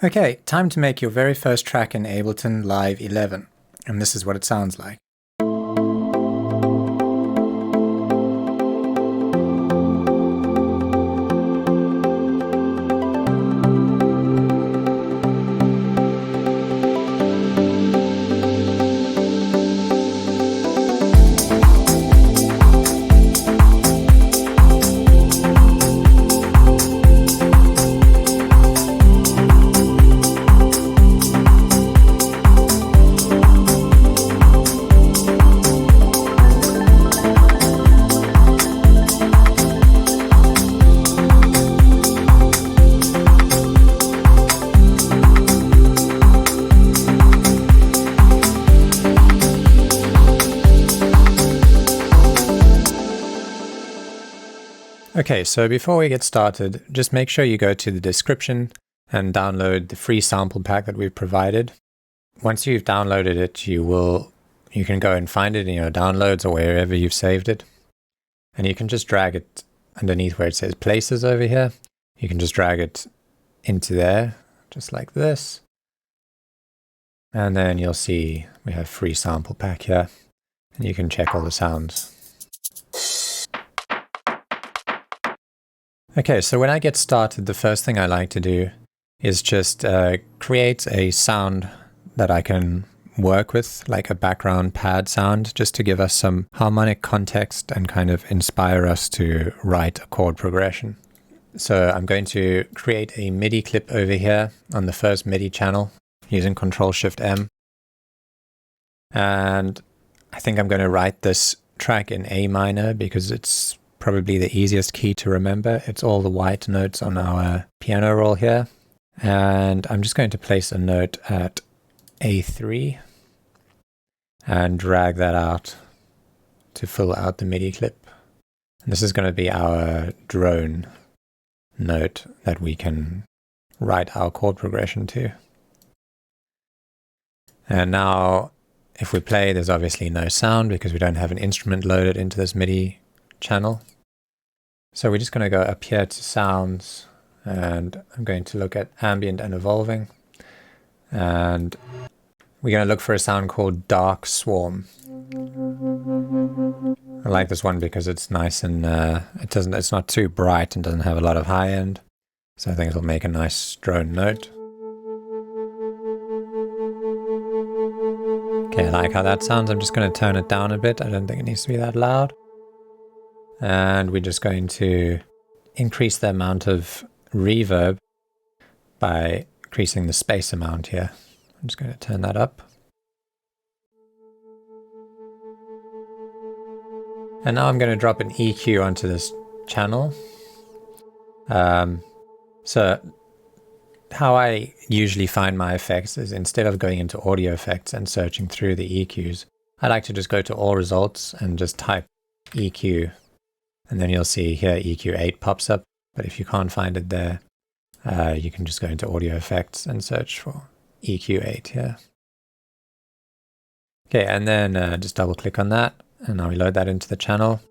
Okay, time to make your very first track in Ableton Live 11, and this is what it sounds like. Okay, so before we get started, just make sure you go to the description and download the free sample pack that we've provided. Once you've downloaded it, you can go and find it in your downloads or wherever you've saved it. And you can just drag it underneath where it says places over here. You can just drag it into there, just like this. And then you'll see we have free sample pack here, and you can check all the sounds. Okay, so when I get started, the first thing I like to do is just create a sound that I can work with, like a background pad sound, just to give us some harmonic context and kind of inspire us to write a chord progression. So I'm going to create a MIDI clip over here on the first MIDI channel using Ctrl-Shift-M. And I think I'm going to write this track in A minor because it's probably the easiest key to remember. It's all the white notes on our piano roll here. And I'm just going to place a note at A3 and drag that out to fill out the MIDI clip. And this is going to be our drone note that we can write our chord progression to. And now if we play, there's obviously no sound because we don't have an instrument loaded into this MIDI channel. So we're just going to go up here to sounds, and I'm going to look at ambient and evolving, and we're going to look for a sound called Dark Swarm. I like this one because it's nice and it's not too bright and doesn't have a lot of high end, so I think it'll make a nice drone note. Okay, I like how that sounds. I'm just going to turn it down a bit. I don't think it needs to be that loud. And we're just going to increase the amount of reverb by increasing the space amount here. I'm just going to turn that up. And now I'm going to drop an EQ onto this channel. So how I usually find my effects is, instead of going into audio effects and searching through the EQs, I like to just go to all results and just type EQ. And then you'll see here EQ8 pops up, but if you can't find it there, you can just go into audio effects and search for EQ8 here. Okay, and then just double click on that, and now we load that into the channel.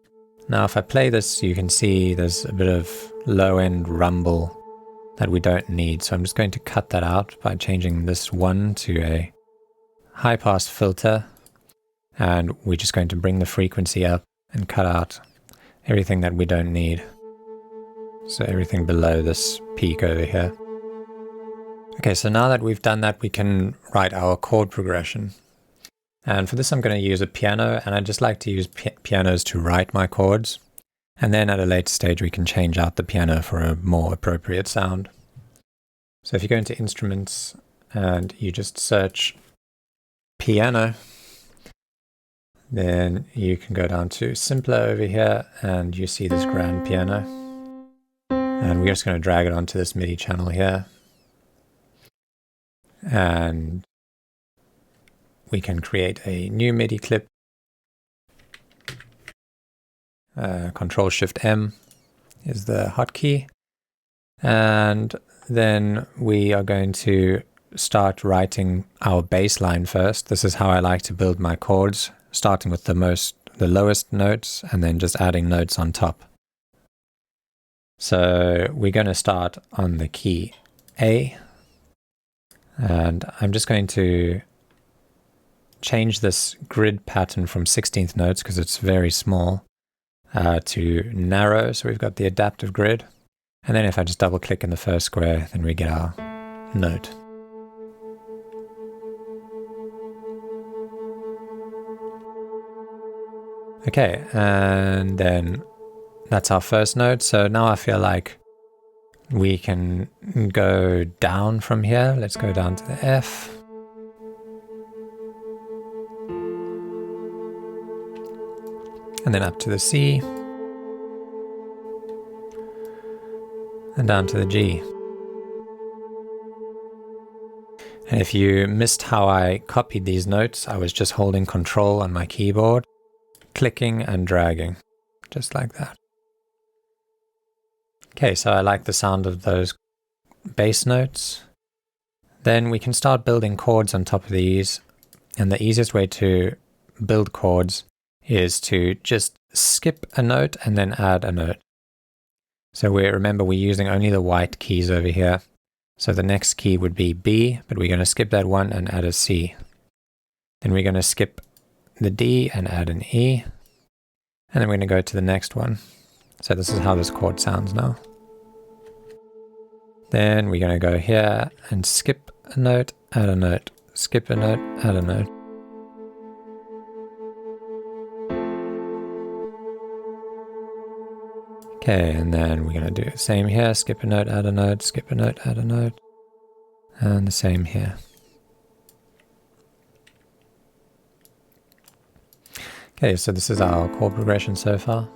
Now if I play this, you can see there's a bit of low end rumble that we don't need, so I'm just going to cut that out by changing this one to a high pass filter, and we're just going to bring the frequency up and cut out everything that we don't need. So everything below this peak over here. Okay, so now that we've done that, we can write our chord progression. And for this, I'm going to use a piano, and I just like to use pianos to write my chords. And then at a later stage, we can change out the piano for a more appropriate sound. So if you go into instruments and you just search piano, then you can go down to simpler over here, and you see this grand piano. And we're just going to drag it onto this MIDI channel here. And we can create a new MIDI clip. Ctrl-Shift-M is the hotkey. And then we are going to start writing our bass line first. This is how I like to build my chords, starting with the lowest notes and then just adding notes on top. So we're going to start on the key A, And I'm just going to change this grid pattern from 16th notes, because it's very small, to narrow. So we've got the adaptive grid. And then if I just double click in the first square, then we get our note. Okay, and then that's our first note. So now I feel like we can go down from here. Let's go down to the F. And then up to the C. And down to the G. And if you missed how I copied these notes, I was just holding Control on my keyboard, clicking and dragging, just like that. Okay, so I like the sound of those bass notes. Then we can start building chords on top of these. And the easiest way to build chords is to just skip a note and then add a note. So remember we're using only the white keys over here. So the next key would be B, but we're going to skip that one and add a C. Then we're going to skip the D and add an E. And then we're going to go to the next one. So this is how this chord sounds now. Then we're going to go here and skip a note, add a note, skip a note, add a note. Okay, and then we're going to do the same here, skip a note, add a note, skip a note, add a note, and the same here. Okay, so this is our chord progression so far.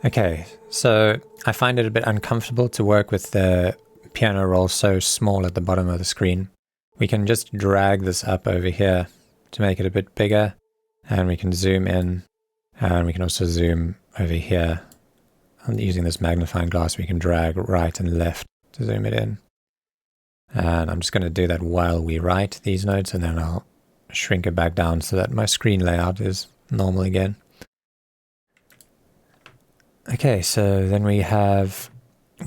Okay, so I find it a bit uncomfortable to work with the piano roll so small at the bottom of the screen. We can just drag this up over here to make it a bit bigger, and we can zoom in, and we can also zoom over here. And using this magnifying glass, we can drag right and left to zoom it in. And I'm just going to do that while we write these notes, and then I'll shrink it back down so that my screen layout is normal again. Okay, so then we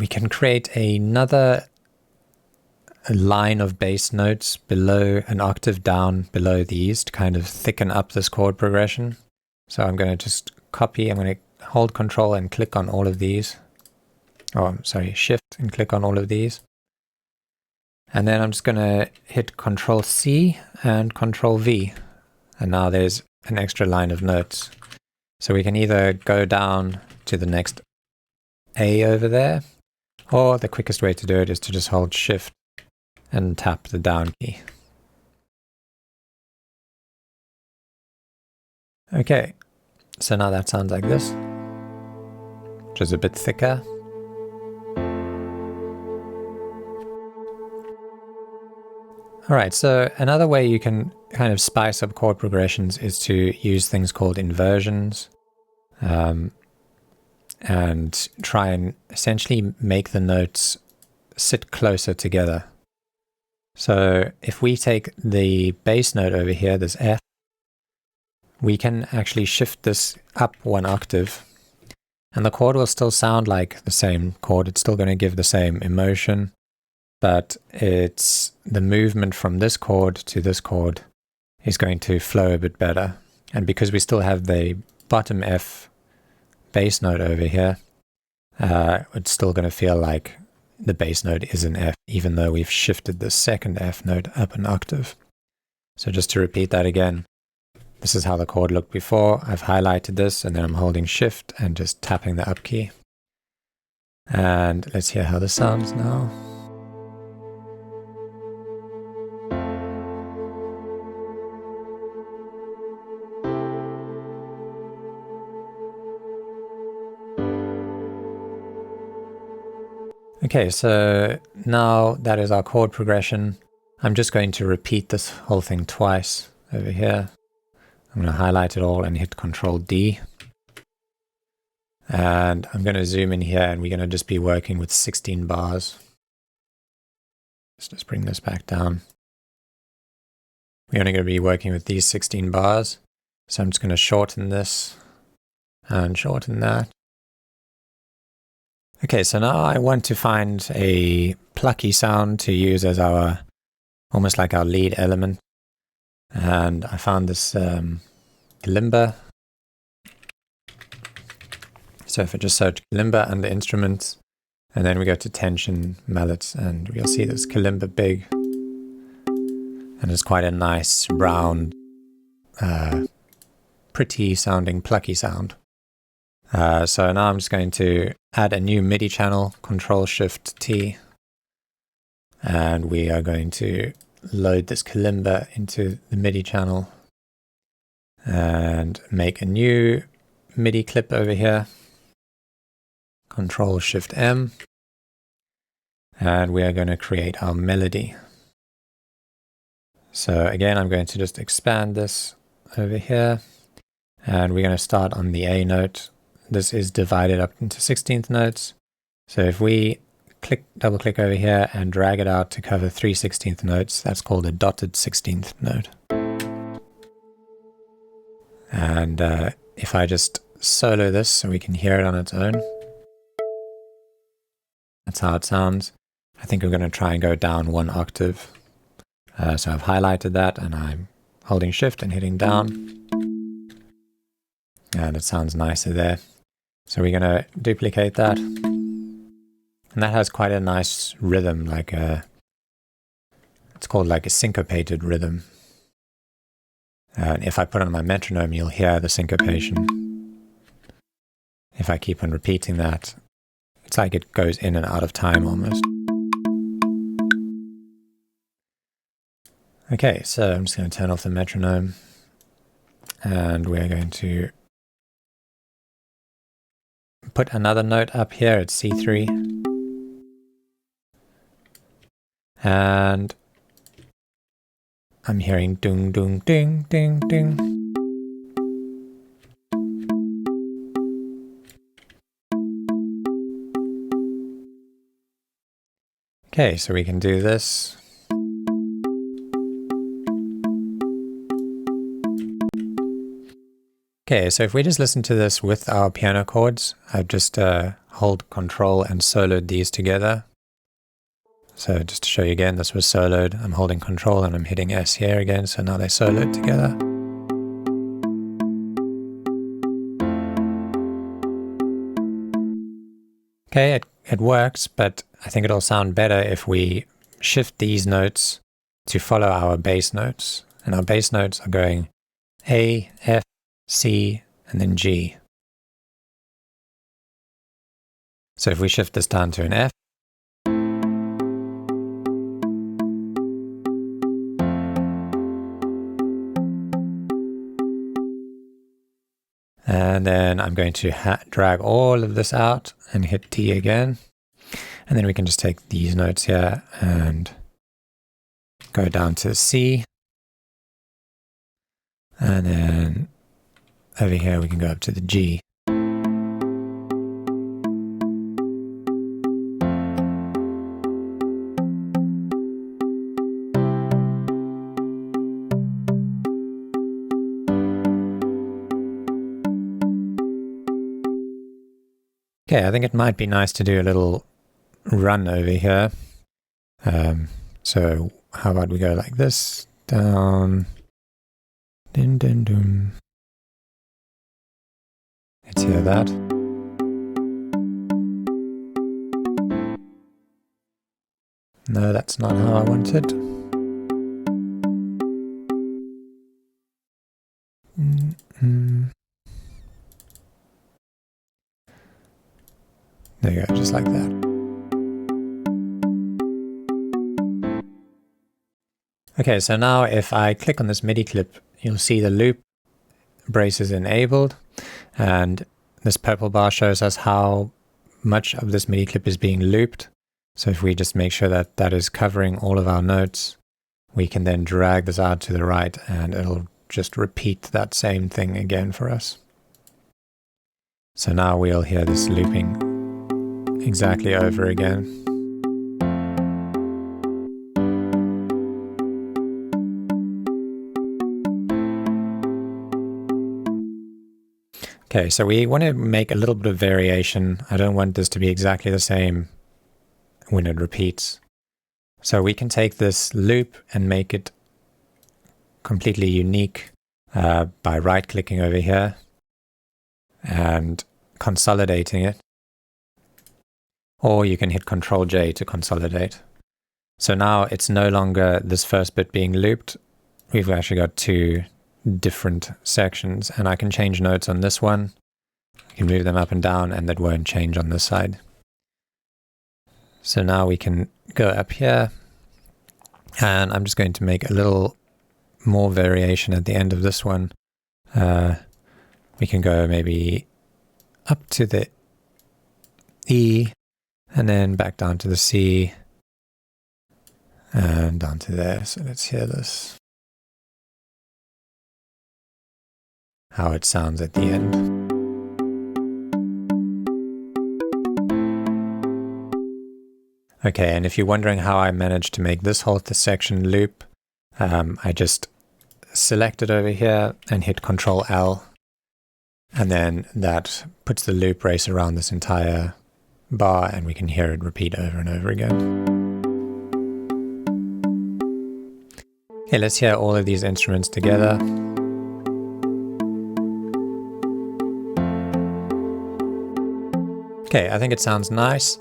can create another line of bass notes below, an octave down below these, to kind of thicken up this chord progression. So I'm going to just copy, I'm going to hold Control and click on all of these. Oh, sorry, Shift and click on all of these. And then I'm just going to hit Control C and Control V. And now there's an extra line of notes. So we can either go down to the next A over there, or the quickest way to do it is to just hold Shift and tap the down key. Okay, so now that sounds like this, which is a bit thicker. Alright, so another way you can kind of spice up chord progressions is to use things called inversions. And try and essentially make the notes sit closer together. So if we take the bass note over here, this F, we can actually shift this up one octave, and the chord will still sound like the same chord. It's still going to give the same emotion, but it's the movement from this chord to this chord is going to flow a bit better. And because we still have the bottom F bass note over here, it's still going to feel like the bass note is an F, even though we've shifted the second F note up an octave. So just to repeat that again, this is how the chord looked before. I've highlighted this, and then I'm holding Shift and just tapping the up key. And let's hear how this sounds now. Okay, so now that is our chord progression. I'm just going to repeat this whole thing twice over here. I'm going to highlight it all and hit Control D. And I'm going to zoom in here, and we're going to just be working with 16 bars. Let's just bring this back down. we're only going to be working with these 16 bars. So I'm just going to shorten this and shorten that. Okay, so now I want to find a plucky sound to use as our, almost like our lead element. And I found this Kalimba. So if I just search Kalimba under instruments, and then we go to tension, mallets, and we'll see this Kalimba big. And it's quite a nice, round, pretty sounding, plucky sound. So now I'm just going to add a new MIDI channel, Control-Shift-T. And we are going to load this Kalimba into the MIDI channel. And make a new MIDI clip over here. Control-Shift-M. And we are going to create our melody. So again, I'm going to just expand this over here. And we're going to start on the A note. This is divided up into 16th notes. So if we double click over here and drag it out to cover 3 16th notes, that's called a dotted 16th note. And if I just solo this so we can hear it on its own, that's how it sounds. I think we're going to try and go down 1 octave. So I've highlighted that and I'm holding shift and hitting down. And it sounds nicer there. So we're going to duplicate that. And that has quite a nice rhythm, like it's called like a syncopated rhythm. And if I put on my metronome, you'll hear the syncopation. If I keep on repeating that, it's like it goes in and out of time almost. Okay, so I'm just going to turn off the metronome. And we're going to put another note up here at C3. And I'm hearing dung dung ding ding ding. Okay, so we can do this. Okay, so if we just listen to this with our piano chords, I've just hold Control and soloed these together. So just to show you again, this was soloed. I'm holding Control and I'm hitting S here again, so now they're soloed together. Okay, it works, but I think it'll sound better if we shift these notes to follow our bass notes. And our bass notes are going A, F, C, and then G. So if we shift this down to an F, and then I'm going to drag all of this out and hit T again. And then we can just take these notes here and go down to C. And then over here we can go up to the G. Okay, I think it might be nice to do a little run over here. So how about we go like this, down, din din dum. Let's hear that. No, that's not how I want it. There you go, just like that. Okay, so now if I click on this MIDI clip, you'll see the loop brace is enabled, and this purple bar shows us how much of this MIDI clip is being looped. So if we just make sure that that is covering all of our notes, we can then drag this out to the right and it'll just repeat that same thing again for us. So now we'll hear this looping exactly over again. Okay, so we want to make a little bit of variation. I don't want this to be exactly the same when it repeats. So we can take this loop and make it completely unique by right-clicking over here and consolidating it. Or you can hit Ctrl-J to consolidate. So now it's no longer this first bit being looped. We've actually got two different sections, and I can change notes on this one. I can move them up and down, and that won't change on this side. So now we can go up here, and I'm just going to make a little more variation at the end of this one. We can go maybe up to the E, and then back down to the C, and down to there. So let's hear this. How it sounds at the end. Okay, and if you're wondering how I managed to make this whole section loop, I just select it over here and hit Ctrl-L, and then that puts the loop race around this entire bar, and we can hear it repeat over and over again. Okay, let's hear all of these instruments together. Okay, I think it sounds nice.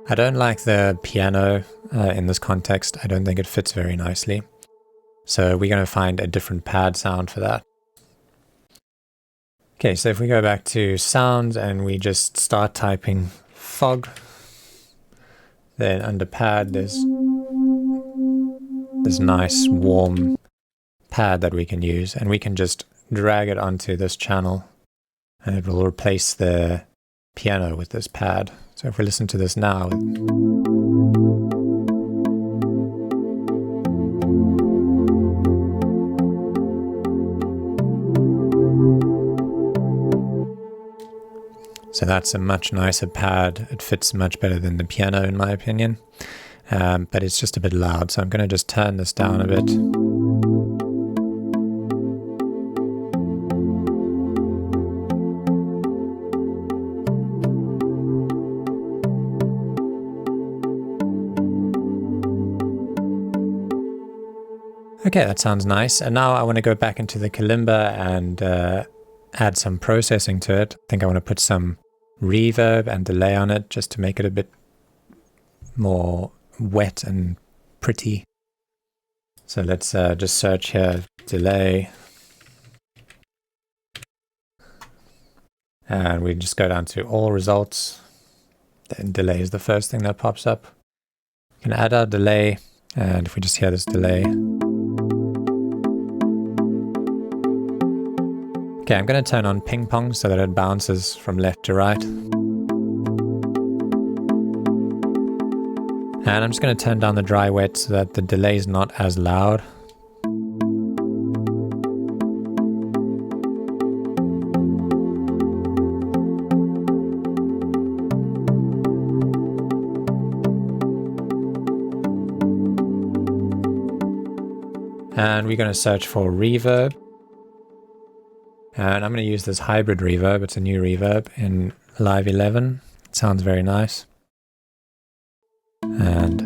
I don't like the piano in this context. I don't think it fits very nicely. So we're going to find a different pad sound for that. Okay, so if we go back to sounds and we just start typing fog, then under pad there's this nice warm pad that we can use, and we can just drag it onto this channel and it will replace the piano with this pad. So if we listen to this now, so that's a much nicer pad. It fits much better than the piano in my opinion, but it's just a bit loud, so I'm going to just turn this down a bit. Okay, that sounds nice. And now I want to go back into the Kalimba and add some processing to it. I think I want to put some reverb and delay on it just to make it a bit more wet and pretty. So let's just search here, delay. And we just go down to all results. Then delay is the first thing that pops up. We can add our delay, and if we just hear this delay. Okay, I'm going to turn on ping pong so that it bounces from left to right. And I'm just going to turn down the dry wet so that the delay is not as loud. And we're going to search for reverb. And I'm going to use this hybrid reverb. It's a new reverb in Live 11. It sounds very nice. And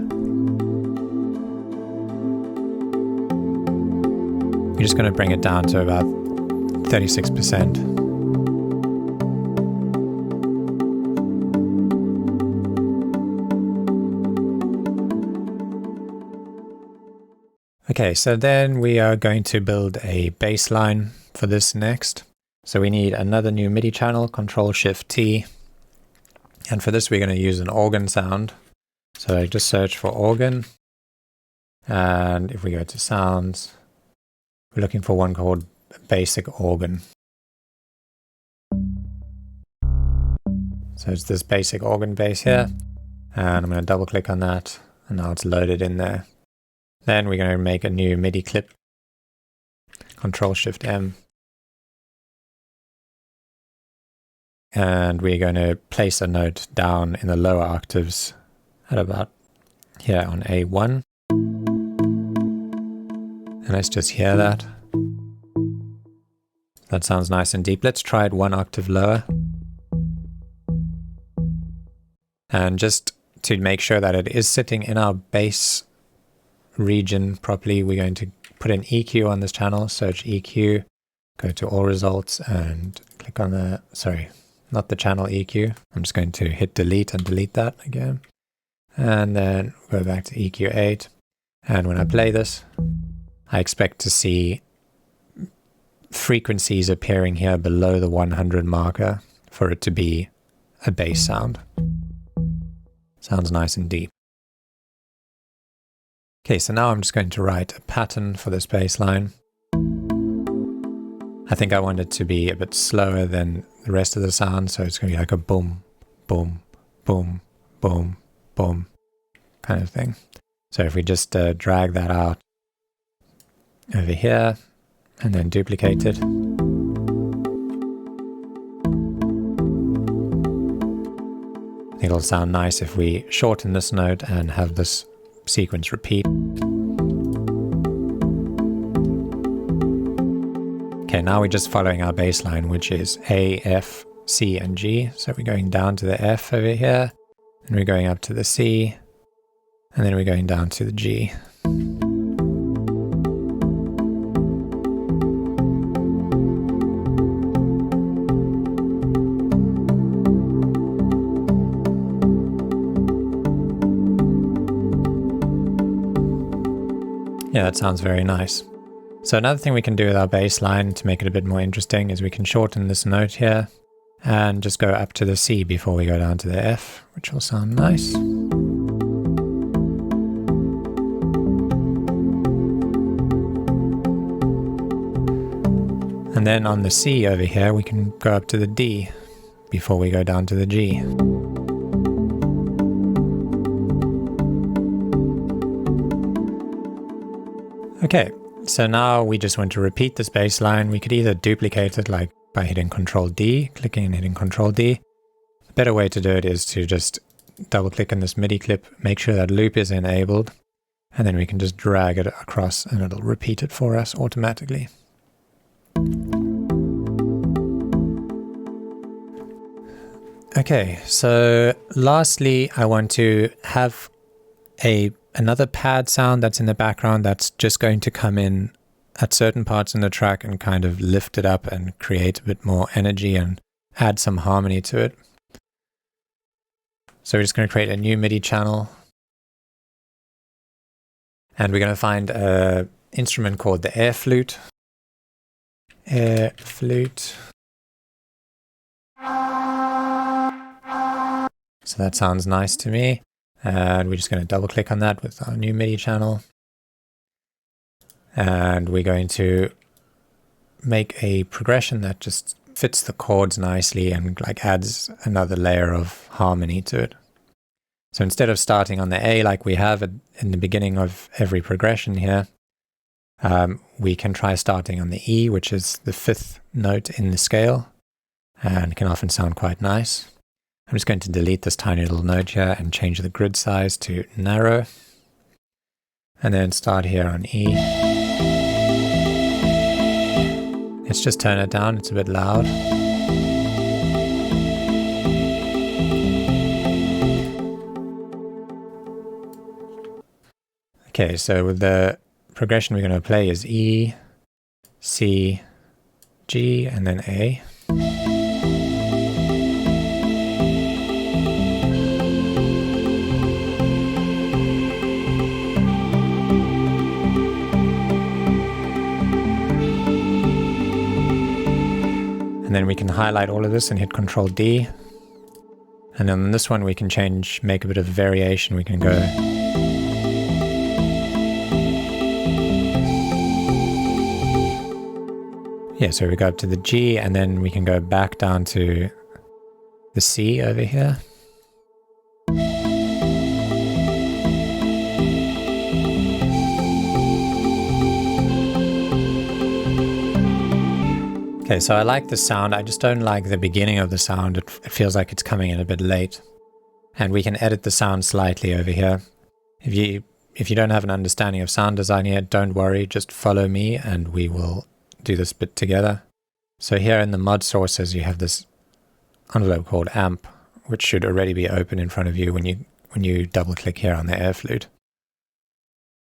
we're just going to bring it down to about 36%. Okay, so then we are going to build a bass line for this next. So we need another new MIDI channel, Ctrl-Shift-T. And for this we're going to use an organ sound. So I just search for organ. And if we go to sounds, we're looking for one called basic organ. So it's this basic organ bass here. And I'm going to double click on that. And now it's loaded in there. Then we're going to make a new MIDI clip. Ctrl-Shift-M. And we're going to place a note down in the lower octaves at about here on A1. And let's just hear that. That sounds nice and deep. Let's try it 1 octave lower. And just to make sure that it is sitting in our bass region properly, we're going to put an EQ on this channel, search EQ, go to all results and click on the, sorry, not the channel EQ. I'm just going to hit delete and delete that again. And then go back to EQ8. And when I play this, I expect to see frequencies appearing here below the 100 marker for it to be a bass sound. Sounds nice and deep. Okay, so now I'm just going to write a pattern for this bass line. I think I want it to be a bit slower than the rest of the sound, so it's going to be like a boom, boom, boom, boom, boom kind of thing. So if we just drag that out over here and then duplicate it. I think it'll sound nice if we shorten this note and have this sequence repeat. Okay, now we're just following our bass line, which is A, F, C, and G. So we're going down to the F over here, and we're going up to the C, and then we're going down to the G. Yeah, that sounds very nice. So another thing we can do with our bass line to make it a bit more interesting is we can shorten this note here and just go up to the C before we go down to the F, which will sound nice. And then on the C over here, we can go up to the D before we go down to the G. Okay, so now we just want to repeat this bass line. We could either duplicate it like by hitting Control D, clicking and hitting Control D. A better way to do it is to just double click on this MIDI clip, make sure that loop is enabled, and then we can just drag it across and it'll repeat it for us automatically. Okay, so lastly, I want to have another pad sound that's in the background that's just going to come in at certain parts in the track and kind of lift it up and create a bit more energy and add some harmony to it. So we're just going to create a new MIDI channel. And we're going to find an instrument called the air flute. Air flute. So that sounds nice to me. And we're just going to double click on that with our new MIDI channel. And we're going to make a progression that just fits the chords nicely and like adds another layer of harmony to it. So instead of starting on the A like we have in the beginning of every progression here, we can try starting on the E, which is the 5th note in the scale, and can often sound quite nice. I'm just going to delete this tiny little note here and change the grid size to narrow. And then start here on E. Let's just turn it down, it's a bit loud. Okay, so with the progression we're going to play is E, C, G, and then A. And then we can highlight all of this and hit Control D. And then on this one we can make a bit of variation. We can go so we go up to the G and then we can go back down to the C over here. Okay, so I like the sound, I just don't like the beginning of the sound. It feels like it's coming in a bit late. And we can edit the sound slightly over here. If you don't have an understanding of sound design yet, don't worry, just follow me and we will do this bit together. So here in the mod sources, you have this envelope called amp, which should already be open in front of you when you double click here on the air flute.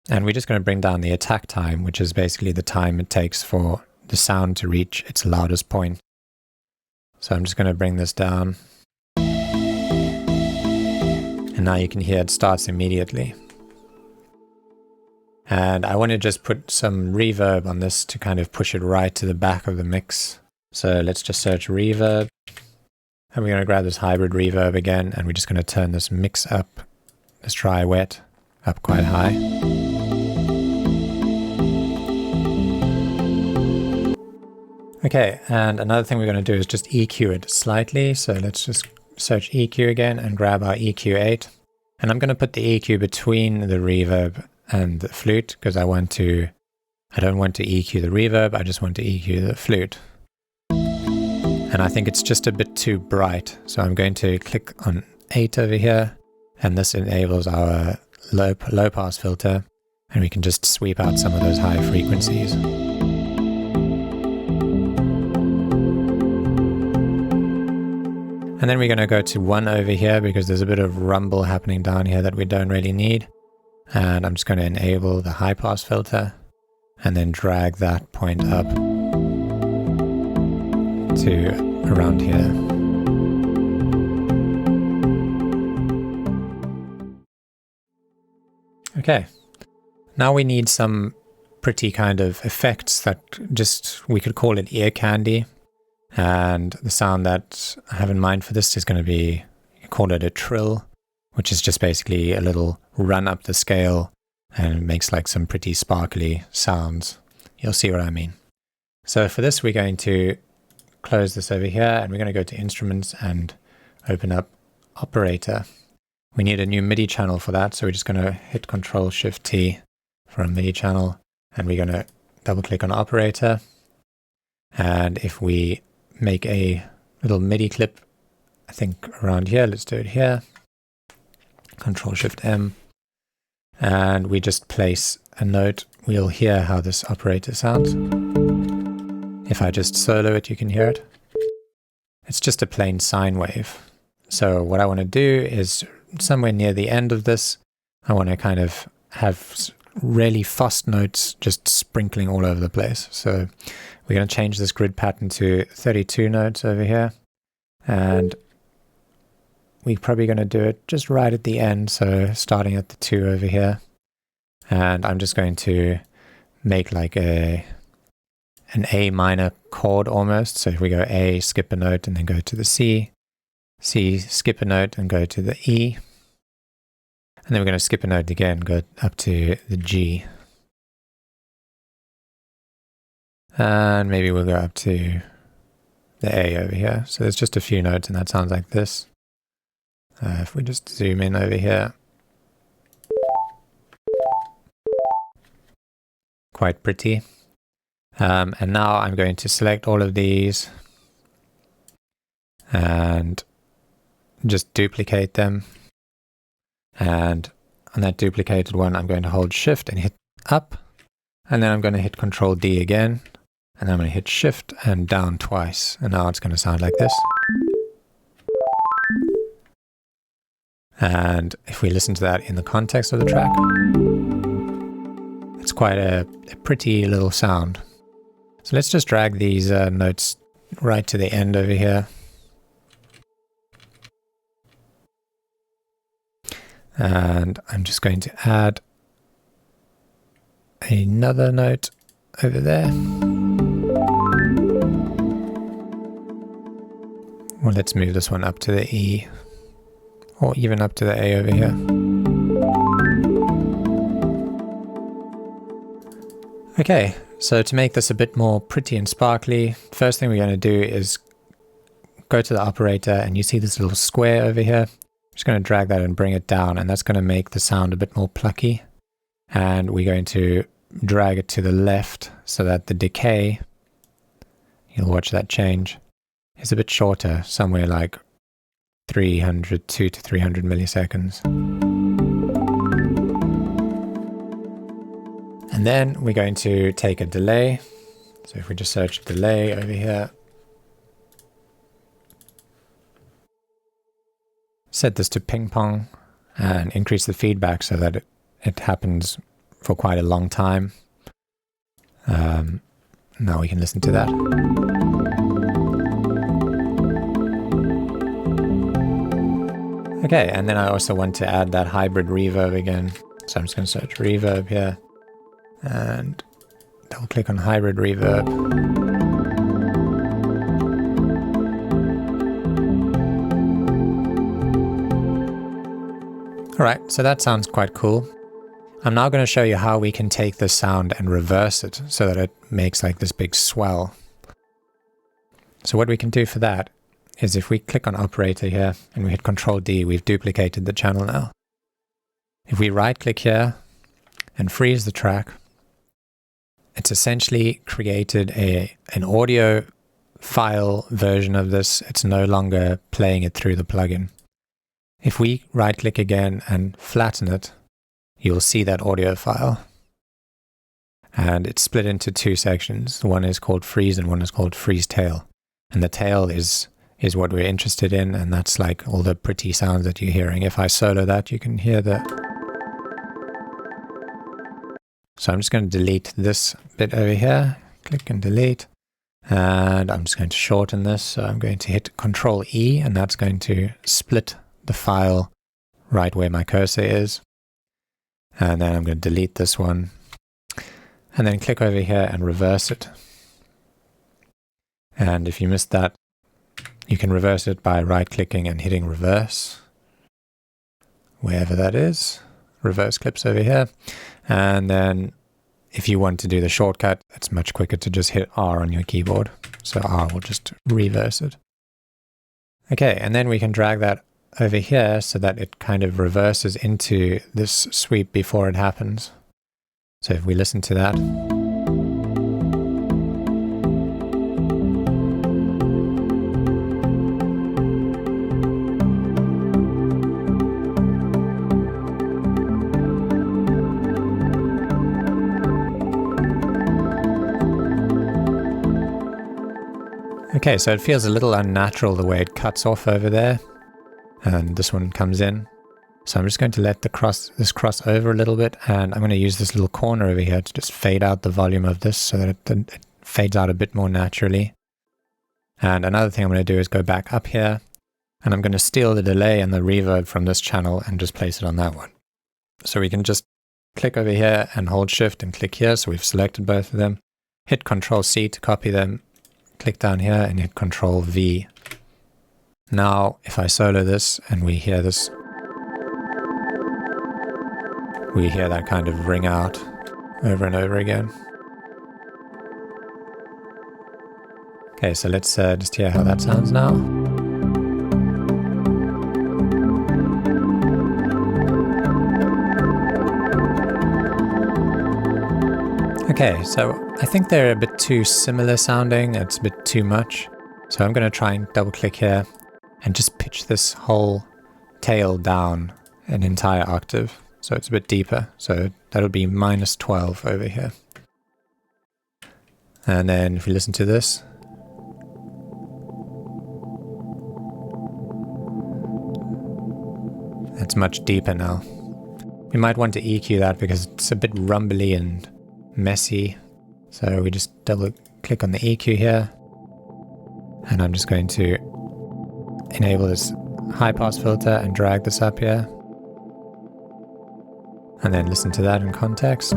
And we're just going to bring down the attack time, which is basically the time it takes for the sound to reach its loudest point. So I'm just going to bring this down. And now you can hear it starts immediately. And I want to just put some reverb on this to kind of push it right to the back of the mix. So let's just search reverb. And we're going to grab this hybrid reverb again, and we're just going to turn this mix up, this dry wet, up quite high. Okay, and another thing we're going to do is just EQ it slightly. So let's just search EQ again and grab our EQ8. And I'm going to put the EQ between the reverb and the flute, because I don't want to EQ the reverb, I just want to EQ the flute. And I think it's just a bit too bright. So I'm going to click on 8 over here, and this enables our low pass filter, and we can just sweep out some of those high frequencies. And then we're going to go to 1 over here because there's a bit of rumble happening down here that we don't really need. And I'm just going to enable the high pass filter and then drag that point up to around here. Okay, now we need some pretty kind of effects that we could call it ear candy. And the sound that I have in mind for this is going to be, you call it a trill, which is just basically a little run up the scale and it makes like some pretty sparkly sounds. You'll see what I mean. So for this, we're going to close this over here and we're going to go to Instruments and open up Operator. We need a new MIDI channel for that, so we're just going to hit Ctrl-Shift-T for a MIDI channel, and we're going to double click on Operator. And if we make a little MIDI clip, I think around here, let's do it here. Ctrl-Shift-M. And we just place a note. We'll hear how this operator sounds. If I just solo it, you can hear it. It's just a plain sine wave. So what I want to do is somewhere near the end of this, I want to kind of have really fast notes just sprinkling all over the place. So we're going to change this grid pattern to 32 notes over here. And we're probably going to do it just right at the end. So starting at the 2 over here. And I'm just going to make like an A minor chord almost. So if we go A, skip a note and then go to the C, C, skip a note and go to the E. And then we're going to skip a note again, go up to the G. And maybe we'll go up to the A over here. So there's just a few notes and that sounds like this. If we just zoom in over here. Quite pretty. And now I'm going to select all of these and just duplicate them. And on that duplicated one, I'm going to hold Shift and hit up. And then I'm going to hit Control D again. And then I'm going to hit Shift and down twice. And now it's going to sound like this. And if we listen to that in the context of the track, it's quite a pretty little sound. So let's just drag these notes right to the end over here. And I'm just going to add another note over there. Well, let's move this one up to the E, or even up to the A over here. Okay, so to make this a bit more pretty and sparkly, first thing we're going to do is go to the operator, and you see this little square over here. I'm just going to drag that and bring it down, and that's going to make the sound a bit more plucky. And we're going to drag it to the left so that the decay, you'll watch that change, is a bit shorter, somewhere like 2 to 300 milliseconds. And then we're going to take a delay. So if we just search delay over here, set this to ping pong and increase the feedback so that it happens for quite a long time. Now we can listen to that. Okay, and then I also want to add that hybrid reverb again. So I'm just going to search reverb here and double click on hybrid reverb. Alright, so that sounds quite cool. I'm now going to show you how we can take this sound and reverse it so that it makes like this big swell. So what we can do for that is if we click on operator here and we hit Control D, we've duplicated the channel now. If we right click here and freeze the track, it's essentially created an audio file version of this. It's no longer playing it through the plugin. If we right click again and flatten it, you'll see that audio file. And it's split into two sections. One is called freeze and one is called freeze tail. And the tail is what we're interested in, and that's like all the pretty sounds that you're hearing. If I solo that, you can hear the... So I'm just going to delete this bit over here. Click and delete. And I'm just going to shorten this. So I'm going to hit Control E, and that's going to split the file right where my cursor is. And then I'm going to delete this one. And then click over here and reverse it. And if you missed that, you can reverse it by right-clicking and hitting reverse, wherever that is. Reverse clips over here. And then if you want to do the shortcut, it's much quicker to just hit R on your keyboard. So R will just reverse it. Okay, and then we can drag that over here so that it kind of reverses into this sweep before it happens. So if we listen to that, okay, so it feels a little unnatural the way it cuts off over there, and this one comes in. So I'm just going to let this cross over a little bit, and I'm going to use this little corner over here to just fade out the volume of this so that it fades out a bit more naturally. And another thing I'm going to do is go back up here, and I'm going to steal the delay and the reverb from this channel and just place it on that one. So we can just click over here and hold Shift and click here, so we've selected both of them. Hit Control C to copy them. Click down here and hit Control V. Now, if I solo this and we hear this, we hear that kind of ring out over and over again. Okay, so let's just hear how that sounds now. Okay, so I think they're a bit too similar sounding. It's a bit too much. So I'm going to try and double click here and just pitch this whole tail down an entire octave. So it's a bit deeper. So that'll be -12 over here. And then if we listen to this, it's much deeper now. We might want to EQ that because it's a bit rumbly and messy. So we just double click on the EQ here, and I'm just going to enable this high pass filter and drag this up here, and then listen to that in context.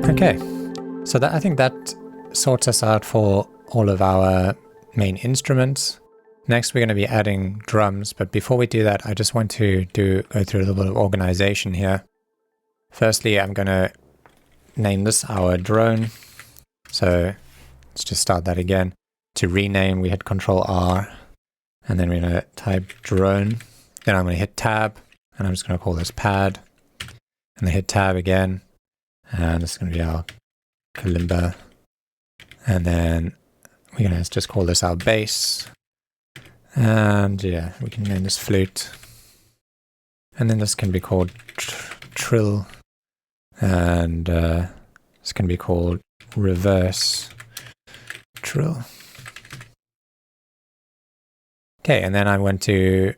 Okay, so I think that sorts us out for all of our main instruments. Next we're going to be adding drums, but before we do that I just want to go through a little bit of organization here. Firstly, I'm going to name this our drone. So let's just start that again. To rename, we hit Control R, and then we're going to type drone. Then I'm going to hit Tab, and I'm just going to call this pad, and then hit Tab again, and this is going to be our Kalimba. And then we're going to just call this our bass. And yeah, we can name this flute. And then this can be called trill, and it's going to be called reverse trill. Okay, and then I want to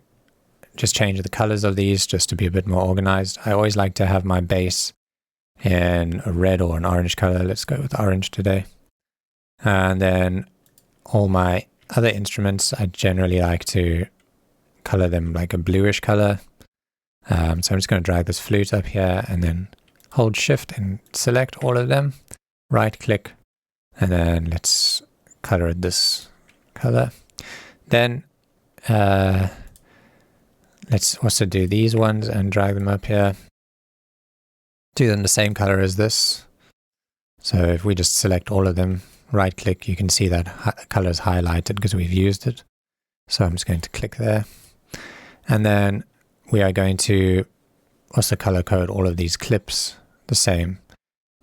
just change the colors of these just to be a bit more organized. I always like to have my bass in a red or an orange color. Let's go with orange today. And then all my other instruments, I generally like to color them like a bluish color. So I'm just going to drag this flute up here and then hold shift and select all of them, right click, and then let's color it this color. Then let's also do these ones and drag them up here. Do them the same color as this. So if we just select all of them, right click, you can see that color is highlighted because we've used it. So I'm just going to click there. And then we are going to also color code all of these clips the same.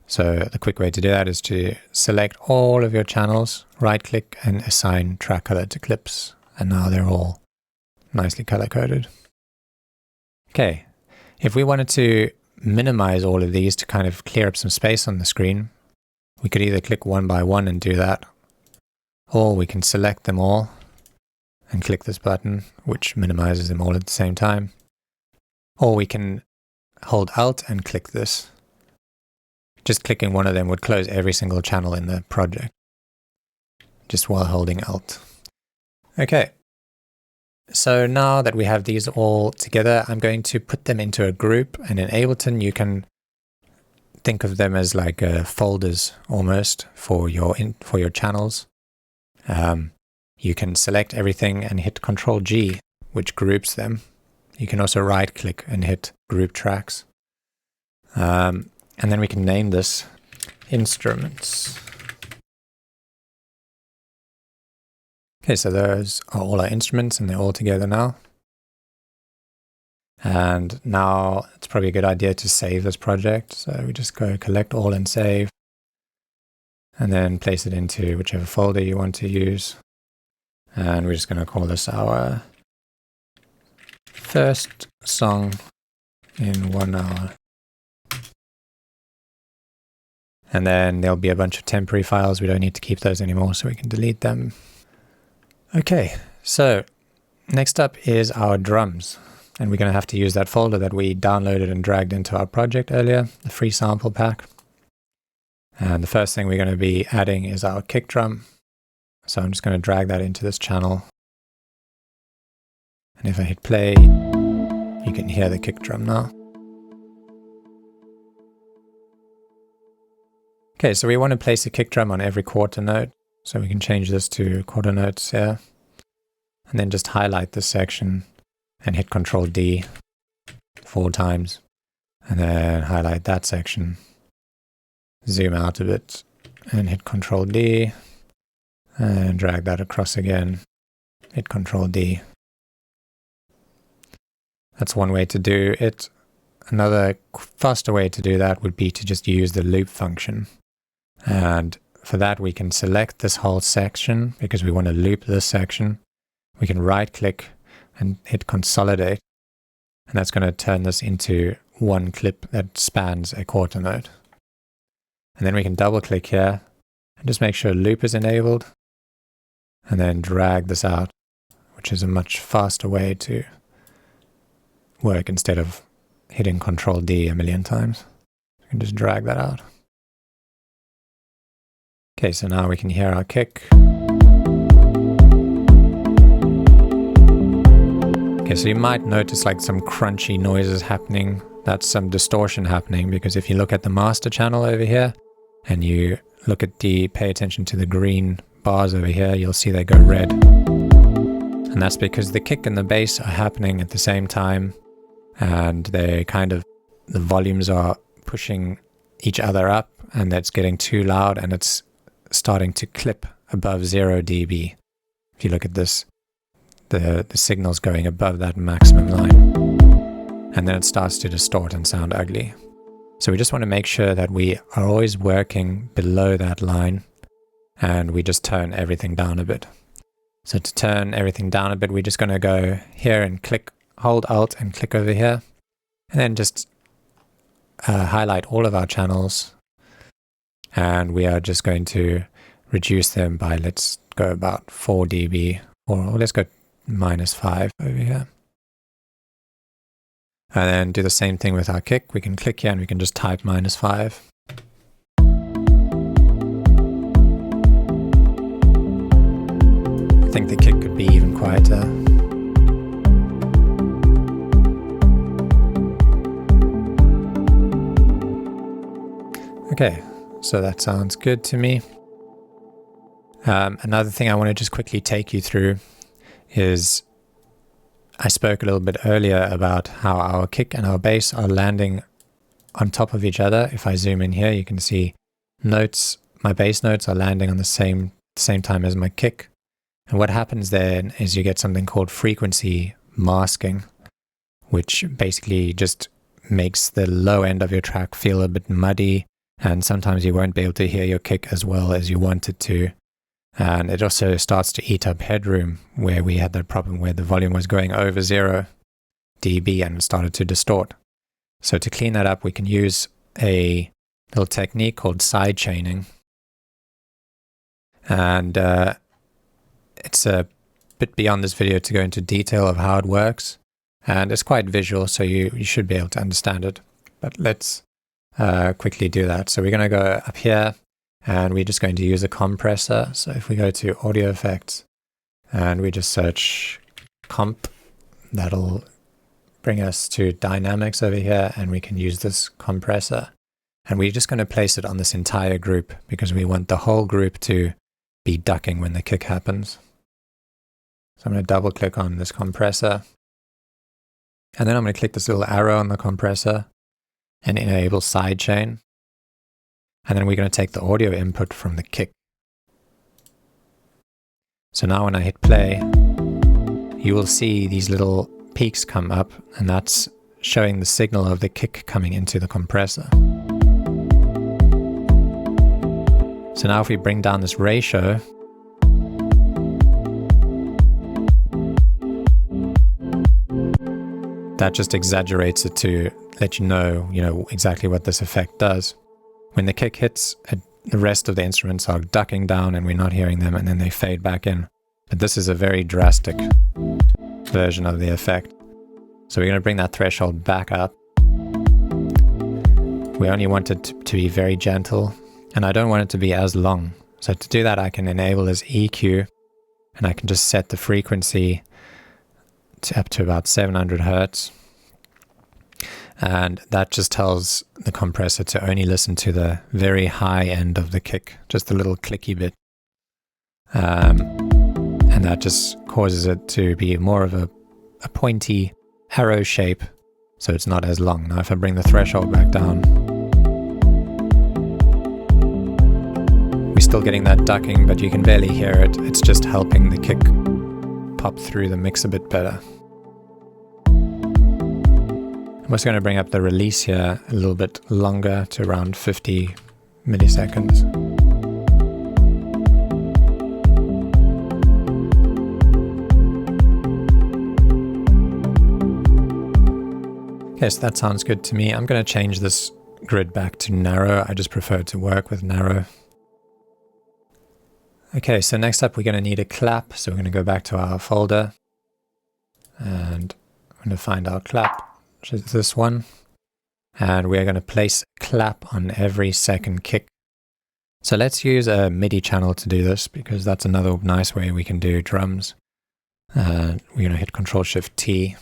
So the quick way to do that is to select all of your channels, right click and assign track color to clips. And now they're all nicely color coded. Okay, if we wanted to minimize all of these to kind of clear up some space on the screen, we could either click one by one and do that, or we can select them all and click this button, which minimizes them all at the same time. Or we can hold Alt and click this. Just clicking one of them would close every single channel in the project, just while holding Alt. Okay, so now that we have these all together, I'm going to put them into a group, and in Ableton you can think of them as like folders almost for your channels. You can select everything and hit Ctrl G, which groups them. You can also right click and hit group tracks. And then we can name this instruments. Okay, so those are all our instruments and they're all together now. And now it's probably a good idea to save this project. So we just go collect all and save, and then place it into whichever folder you want to use. And we're just going to call this our first song in 1 hour. And then there'll be a bunch of temporary files. We don't need to keep those anymore, so we can delete them. Okay, so next up is our drums. And we're going to have to use that folder that we downloaded and dragged into our project earlier, the free sample pack. And the first thing we're going to be adding is our kick drum. So I'm just going to drag that into this channel. And if I hit play, you can hear the kick drum now. Okay, so we want to place a kick drum on every quarter note. So we can change this to quarter notes here. And then just highlight this section and hit Ctrl D 4 times. And then highlight that section. Zoom out a bit and hit Ctrl D. And drag that across again. Hit Ctrl D. That's one way to do it. Another faster way to do that would be to just use the loop function. And for that we can select this whole section because we want to loop this section. We can right click and hit consolidate. And that's going to turn this into one clip that spans a quarter note. And then we can double click here and just make sure loop is enabled. And then drag this out, which is a much faster way to work instead of hitting Ctrl D a million times. You can just drag that out. Okay, so now we can hear our kick. Okay, so you might notice like some crunchy noises happening. That's some distortion happening because if you look at the master channel over here and you look at pay attention to the green bars over here, you'll see they go red. And that's because the kick and the bass are happening at the same time, and the volumes are pushing each other up, and that's getting too loud and it's starting to clip above 0 dB. If you look at this, the signal's going above that maximum line, and then it starts to distort and sound ugly. So we just want to make sure that we are always working below that line, and we just turn everything down a bit. So to turn everything down a bit, we're just going to go here and click, hold Alt and click over here, and then just highlight all of our channels, and we are just going to reduce them by, let's go about 4 dB, or let's go -5 over here. And then do the same thing with our kick. We can click here and we can just type -5. I think the kick could be even quieter. Okay, so that sounds good to me. Another thing I want to just quickly take you through is I spoke a little bit earlier about how our kick and our bass are landing on top of each other. If I zoom in here, you can see notes, my bass notes are landing on the same time as my kick. And what happens then is you get something called frequency masking, which basically just makes the low end of your track feel a bit muddy, and sometimes you won't be able to hear your kick as well as you want it to. And it also starts to eat up headroom, where we had that problem where the volume was going over 0 dB and it started to distort. So to clean that up, we can use a little technique called sidechaining. And it's a bit beyond this video to go into detail of how it works. And it's quite visual, so you should be able to understand it. But let's quickly do that. So we're going to go up here, and we're just going to use a compressor. So if we go to audio effects and we just search comp, that'll bring us to dynamics over here, and we can use this compressor. And we're just going to place it on this entire group because we want the whole group to be ducking when the kick happens. So I'm going to double click on this compressor, and then I'm going to click this little arrow on the compressor and enable sidechain. And then we're going to take the audio input from the kick. So now when I hit play, you will see these little peaks come up, and that's showing the signal of the kick coming into the compressor. So now if we bring down this ratio, that just exaggerates it to let you know exactly what this effect does. When the kick hits, the rest of the instruments are ducking down and we're not hearing them, and then they fade back in. But this is a very drastic version of the effect. So we're going to bring that threshold back up. We only want it to be very gentle, and I don't want it to be as long. So to do that, I can enable this EQ, and I can just set the frequency up to about 700 Hertz. And that just tells the compressor to only listen to the very high end of the kick, just a little clicky bit. And that just causes it to be more of a pointy arrow shape, so it's not as long. Now if I bring the threshold back down, we're still getting that ducking, but you can barely hear it. It's just helping the kick pop through the mix a bit better. I'm also going to bring up the release here a little bit longer to around 50 milliseconds. Okay, so that sounds good to me. I'm going to change this grid back to narrow. I just prefer to work with narrow. Okay, so next up we're going to need a clap. So we're going to go back to our folder, and I'm going to find our clap, which is this one, and we're going to place a clap on every second kick. So let's use a MIDI channel to do this, because that's another nice way we can do drums. We're going to hit Ctrl-Shift-T,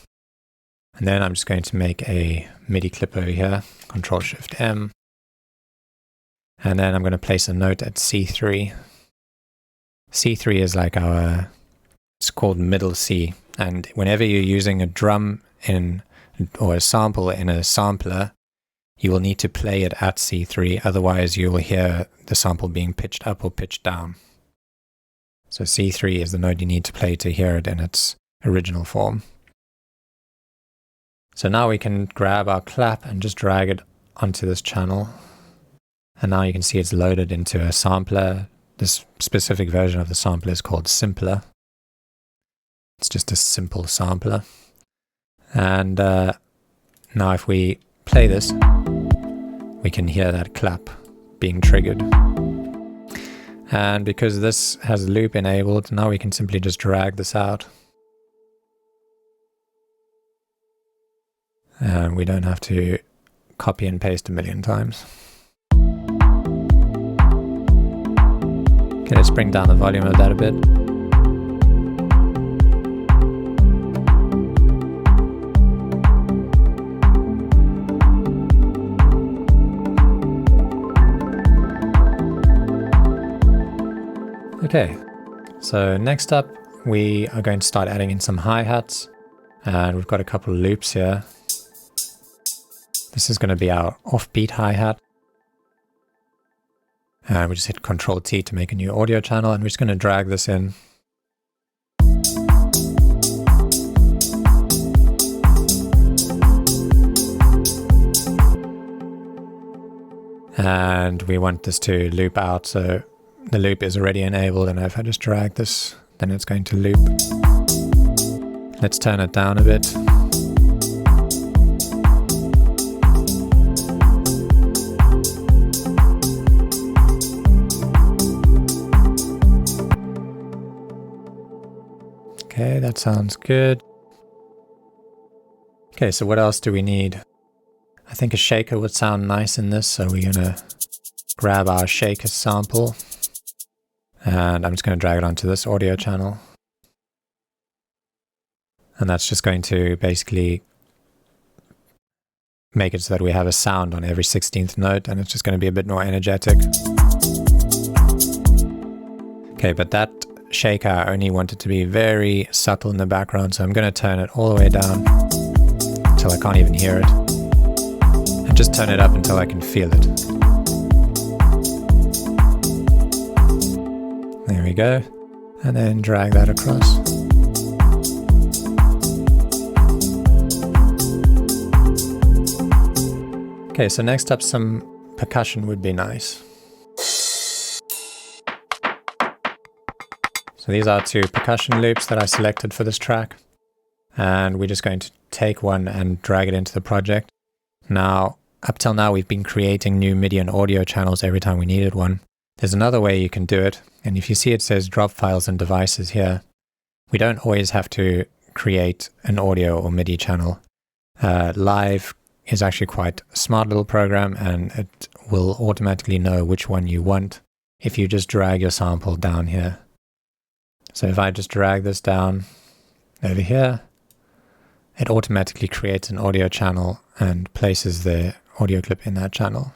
and then I'm just going to make a MIDI clip over here, Ctrl-Shift-M, and then I'm going to place a note at C3. C3 is like it's called middle C, and whenever you're using a drum or a sample in a sampler, you will need to play it at C3, otherwise you will hear the sample being pitched up or pitched down. So C3 is the note you need to play to hear it in its original form. So now we can grab our clap and just drag it onto this channel. And now you can see it's loaded into a sampler. This specific version of the sampler is called Simpler. It's just a simple sampler. And now if we play this, we can hear that clap being triggered. And because this has a loop enabled, now we can simply just drag this out. And we don't have to copy and paste a million times. Okay, let's bring down the volume of that a bit. Okay, so next up we are going to start adding in some hi-hats, and we've got a couple of loops here. This is going to be our offbeat hi-hat. And we just hit Ctrl-T to make a new audio channel, and we're just going to drag this in. And we want this to loop out, so the loop is already enabled, and if I just drag this, then it's going to loop. Let's turn it down a bit. Okay, that sounds good. Okay, so what else do we need? I think a shaker would sound nice in this, so we're going to grab our shaker sample. And I'm just going to drag it onto this audio channel. And that's just going to basically make it so that we have a sound on every 16th note, and it's just going to be a bit more energetic. Okay, but that shaker, I only want it to be very subtle in the background, so I'm going to turn it all the way down until I can't even hear it. And just turn it up until I can feel it. There we go, and then drag that across. Okay, so next up some percussion would be nice. So these are two percussion loops that I selected for this track, and we're just going to take one and drag it into the project. Now, up till now we've been creating new MIDI and audio channels every time we needed one. There's another way you can do it, and if you see it says drop files and devices here, we don't always have to create an audio or MIDI channel. Live is actually quite a smart little program, and it will automatically know which one you want if you just drag your sample down here. So if I just drag this down over here, it automatically creates an audio channel and places the audio clip in that channel.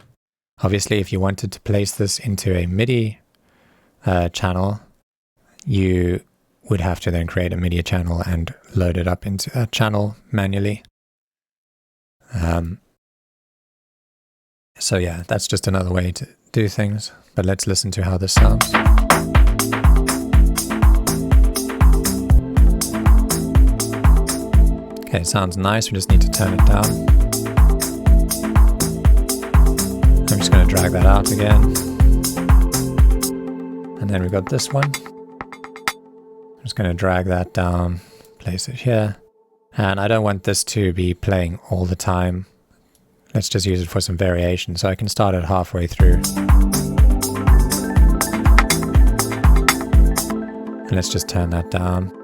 Obviously, if you wanted to place this into a MIDI channel, you would have to then create a MIDI channel and load it up into that channel manually. So yeah, that's just another way to do things. But let's listen to how this sounds. Okay, it sounds nice. We just need to turn it down. I'm just going to drag that out again. And then we've got this one. I'm just going to drag that down, place it here. And I don't want this to be playing all the time. Let's just use it for some variation. So I can start it halfway through. And let's just turn that down.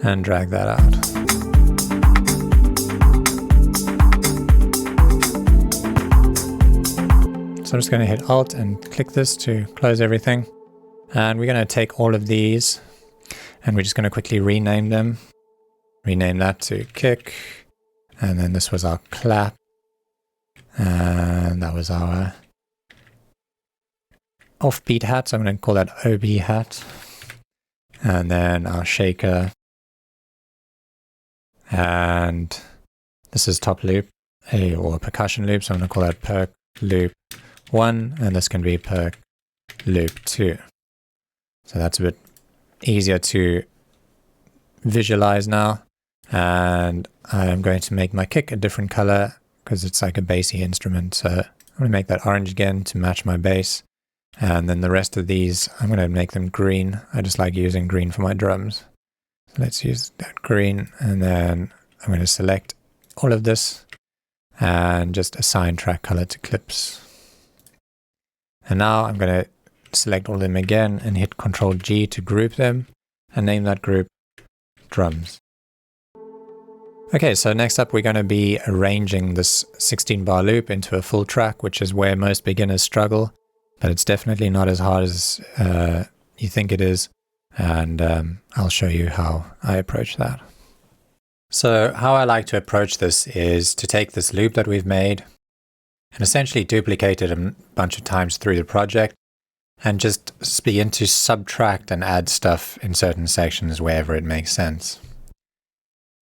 And drag that out. So I'm just going to hit Alt and click this to close everything. And we're going to take all of these and we're just going to quickly rename them. Rename that to kick. And then this was our clap. And that was our offbeat hat. So I'm going to call that OB hat. And then our shaker. And this is top loop, or percussion loop, so I'm going to call that perc loop 1, and this can be perc loop 2. So that's a bit easier to visualize now. And I'm going to make my kick a different color because it's like a bassy instrument, so I'm going to make that orange again to match my bass. And then the rest of these, I'm going to make them green. I just like using green for my drums. So let's use that green, and then I'm going to select all of this and just assign track color to clips. And now I'm going to select all of them again and hit Ctrl G to group them and name that group drums. Okay, so next up we're going to be arranging this 16-bar loop into a full track, which is where most beginners struggle, but it's definitely not as hard as you think it is, and I'll show you how I approach that. So how I like to approach this is to take this loop that we've made and essentially duplicate it a bunch of times through the project and just begin to subtract and add stuff in certain sections wherever it makes sense.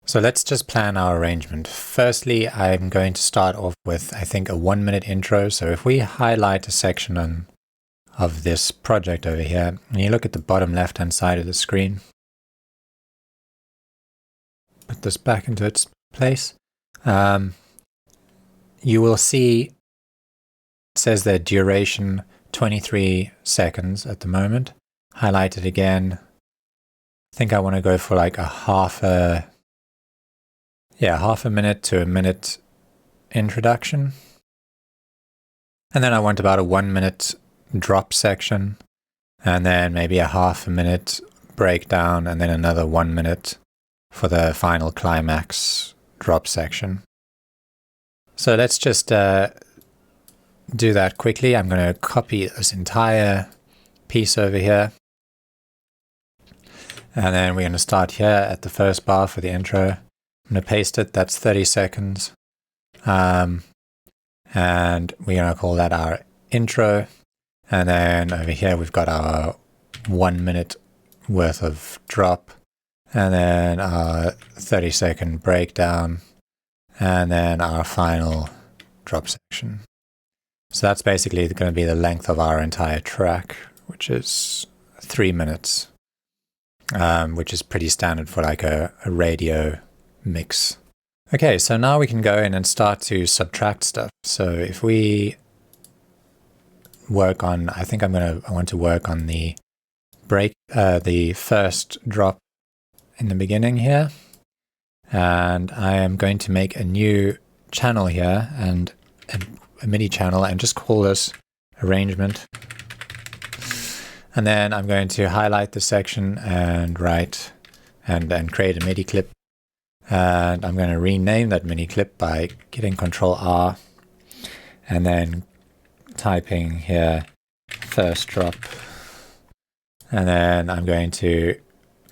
So let's just plan our arrangement. Firstly, I'm going to start off with, I think, a 1-minute intro. So if we highlight a section of this project over here, and you look at the bottom left-hand side of the screen, put this back into its place, you will see it says there duration 23 seconds at the moment. Highlight it again. I think I want to go for like half a minute to a minute introduction. And then I want about a 1-minute drop section, and then maybe a half a minute breakdown, and then another 1 minute for the final climax drop section. So let's just do that quickly. I'm going to copy this entire piece over here. And then we're going to start here at the first bar for the intro. I'm going to paste it. That's 30 seconds. And we're going to call that our intro. And then over here, we've got our 1 minute worth of drop. And then our 30-second breakdown. And then our final drop section. So that's basically going to be the length of our entire track, which is 3 minutes, which is pretty standard for like a radio mix. Okay, so now we can go in and start to subtract stuff. So if we work on, I think I want to work on the the first drop in the beginning here. And I am going to make a new channel here and a MIDI channel and just call this arrangement. And then I'm going to highlight the section and write and create a MIDI clip. And I'm going to rename that MIDI clip by hitting Ctrl R and then typing here first drop. And then I'm going to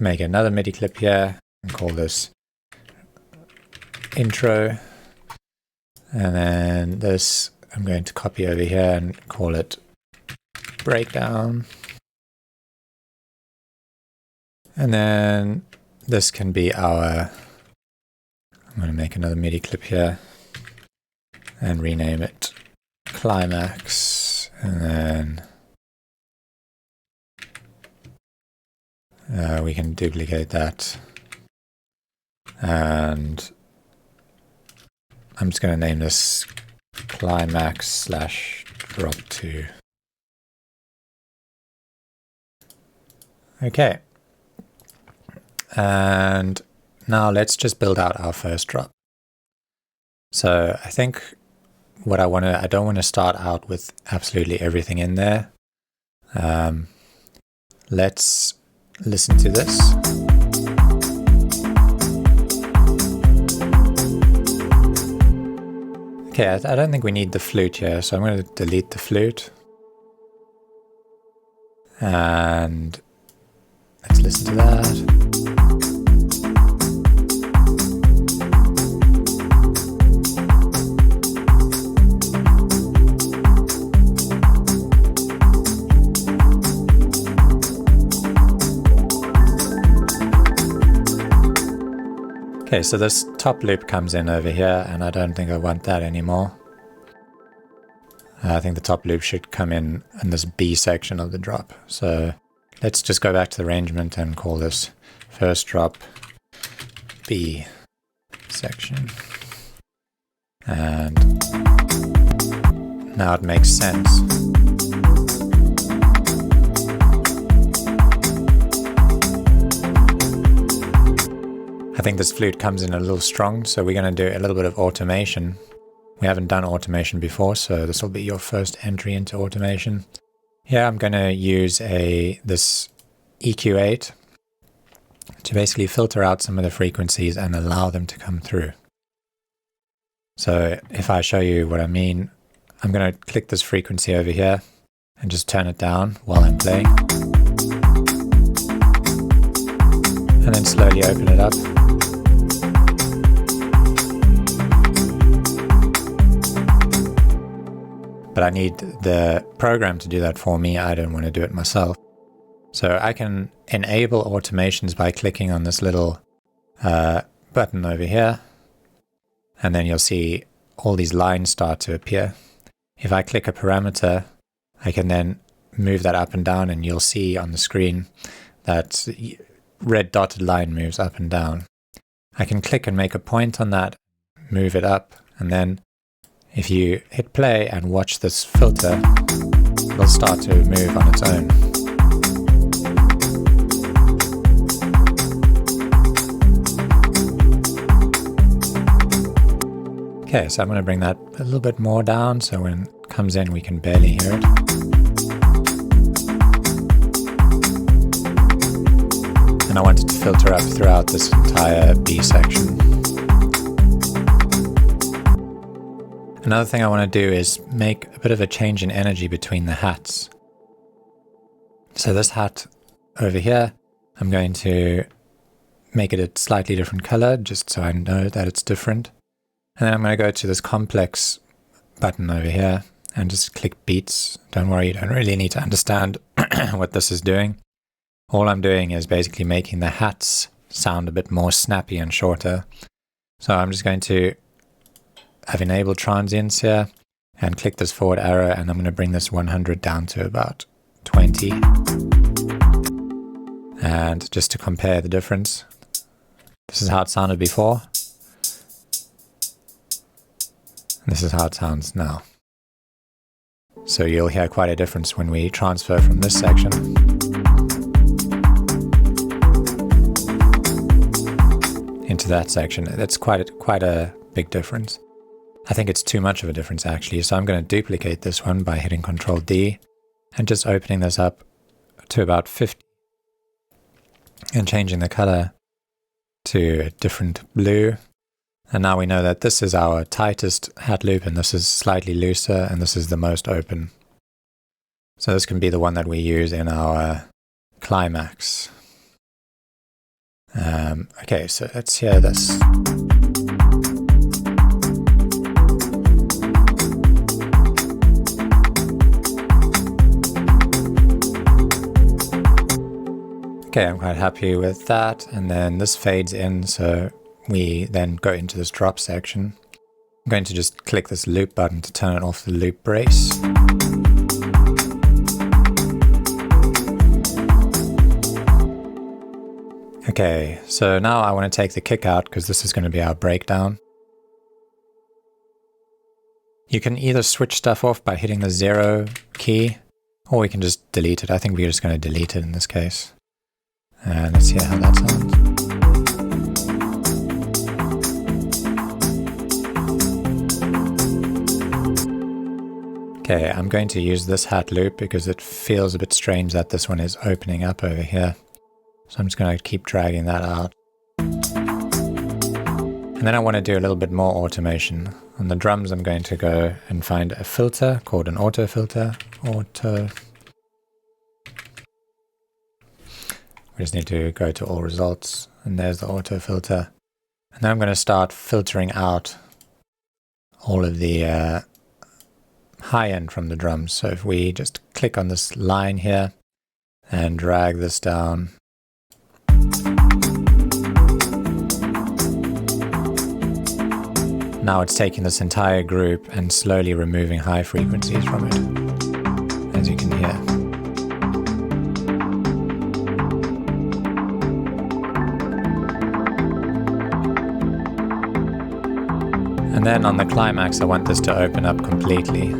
make another MIDI clip here and call this intro. And then this I'm going to copy over here and call it breakdown. And then this can be our, I'm going to make another MIDI clip here and rename it Climax. And then we can duplicate that. And I'm just going to name this Climax / drop 2. Okay. And now let's just build out our first drop. So I think what I don't want to start out with absolutely everything in there. Let's listen to this. Okay, I don't think we need the flute here, so I'm going to delete the flute. And let's listen to that. Okay, so this top loop comes in over here, and I don't think I want that anymore. I think the top loop should come in this B section of the drop. So let's just go back to the arrangement and call this first drop B section. And Now it makes sense. I think this flute comes in a little strong, so we're going to do a little bit of automation. We haven't done automation before, so this will be your first entry into automation. Here I'm going to use this EQ8 to basically filter out some of the frequencies and allow them to come through. So if I show you what I mean, I'm going to click this frequency over here and just turn it down while I'm playing. And then slowly open it up. But I need the program to do that for me. I don't want to do it myself. So I can enable automations by clicking on this little button over here. And then you'll see all these lines start to appear. If I click a parameter, I can then move that up and down, and you'll see on the screen that red dotted line moves up and down. I can click and make a point on that, move it up, and then if you hit play and watch this filter, it will start to move on its own. Okay, so I'm going to bring that a little bit more down so when it comes in we can barely hear it. And I want it to filter up throughout this entire B section. Another thing I want to do is make a bit of a change in energy between the hats. So this hat over here, I'm going to make it a slightly different color just so I know that it's different. And then I'm going to go to this complex button over here and just click beats. Don't worry, you don't really need to understand what this is doing. All I'm doing is basically making the hats sound a bit more snappy and shorter. So I'm just going to have enabled transients here and click this forward arrow, and I'm going to bring this 100 down to about 20. And just to compare the difference, this is how it sounded before. And this is how it sounds now. So you'll hear quite a difference when we transfer from this section into that section. That's quite a big difference. I think it's too much of a difference actually, so I'm going to duplicate this one by hitting Ctrl D and just opening this up to about 50 and changing the color to a different blue. And now we know that this is our tightest hat loop and this is slightly looser and this is the most open. So this can be the one that we use in our Climax. Okay, so let's hear this. Okay, I'm quite happy with that, and then this fades in, so we then go into this drop section. I'm going to just click this loop button to turn it off the loop brace. Okay, so now I want to take the kick out because this is going to be our breakdown. You can either switch stuff off by hitting the 0 key, or we can just delete it. I think we're just going to delete it in this case. And let's hear how that sounds. Okay, I'm going to use this hat loop because it feels a bit strange that this one is opening up over here. So I'm just going to keep dragging that out. And then I want to do a little bit more automation. On the drums I'm going to go and find a filter called an auto filter. We just need to go to all results, and there's the auto filter. And then I'm going to start filtering out all of the high end from the drums. So if we just click on this line here and drag this down, now it's taking this entire group and slowly removing high frequencies from it, as you can hear. And then on the climax, I want this to open up completely.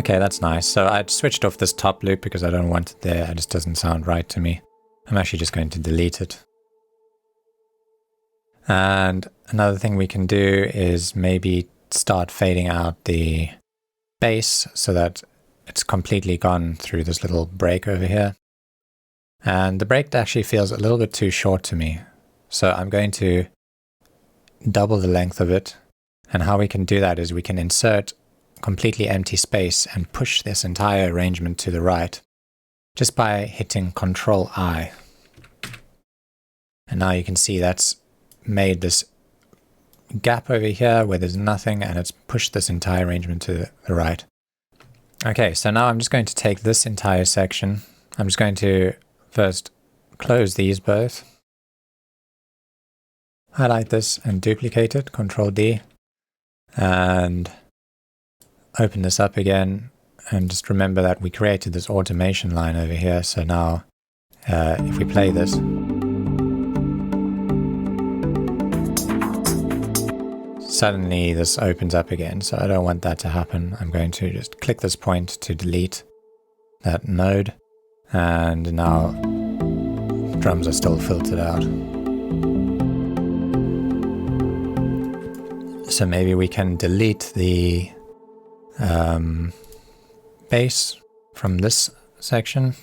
Okay, that's nice. So I switched off this top loop because I don't want it there. It just doesn't sound right to me. I'm actually just going to delete it. And another thing we can do is maybe start fading out the bass so that it's completely gone through this little break over here. And the break actually feels a little bit too short to me. So I'm going to double the length of it. And how we can do that is we can insert completely empty space and push this entire arrangement to the right just by hitting Control-I. And now you can see that's made this gap over here where there's nothing, and it's pushed this entire arrangement to the right. Okay, so now I'm just going to take this entire section. I'm just going to first close these both, highlight this and duplicate it, Control-D, and open this up again. And just remember that we created this automation line over here. So now if we play this, suddenly this opens up again, so I don't want that to happen. I'm going to just click this point to delete that node, and now drums are still filtered out. So maybe we can delete the bass from this section.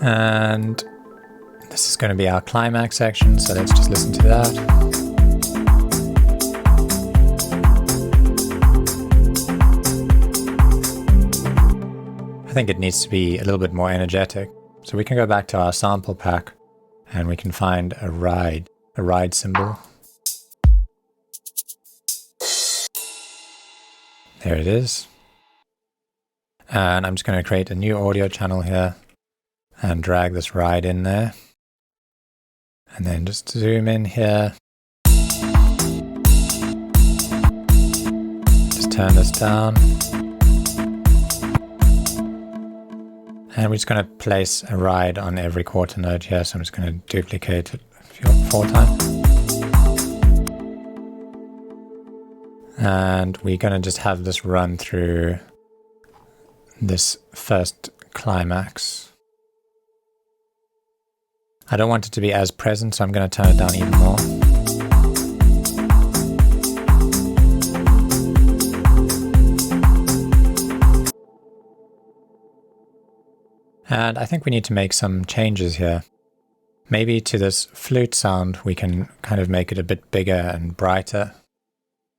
And this is going to be our climax section, so let's just listen to that. I think it needs to be a little bit more energetic. So we can go back to our sample pack and we can find a ride symbol. There it is. And I'm just going to create a new audio channel here and drag this ride in there. And then just zoom in here. Just turn this down. And we're just going to place a ride on every quarter note here. So I'm just going to duplicate it 4 times. And we're going to just have this run through this first climax. I don't want it to be as present, so I'm going to turn it down even more. And I think we need to make some changes here. Maybe to this flute sound, we can kind of make it a bit bigger and brighter.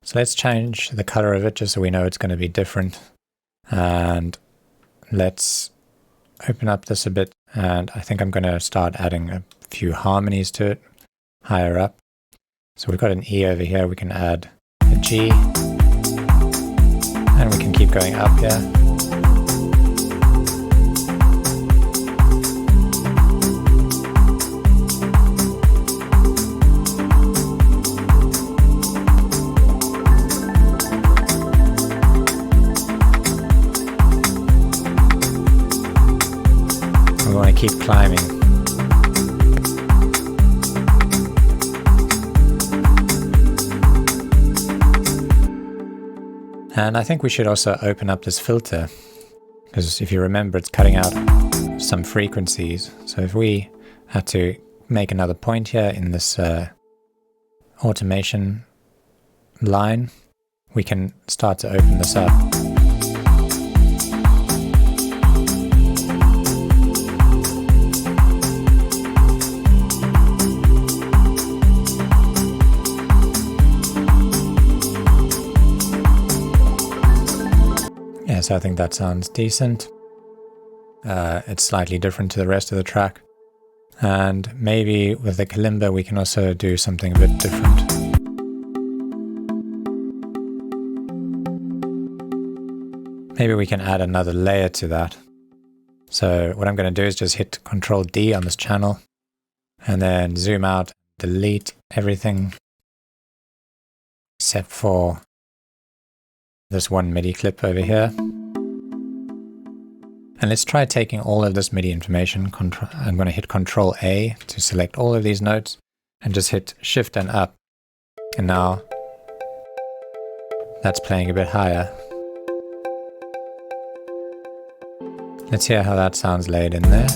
So let's change the color of it just so we know it's going to be different. And let's open up this a bit. And I think I'm going to start adding a few harmonies to it higher up. So we've got an E over here. We can add a G. And we can keep going up here. We want to keep climbing. And I think we should also open up this filter, because if you remember, it's cutting out some frequencies. So if we had to make another point here in this automation line, we can start to open this up. So I think that sounds decent. It's slightly different to the rest of the track. And maybe with the Kalimba we can also do something a bit different. Maybe we can add another layer to that. So what I'm going to do is just hit Control-D on this channel and then zoom out, delete everything except for this one MIDI clip over here. And let's try taking all of this MIDI information. I'm going to hit Control A to select all of these notes and just hit Shift and up. And now that's playing a bit higher. Let's hear how that sounds laid in there.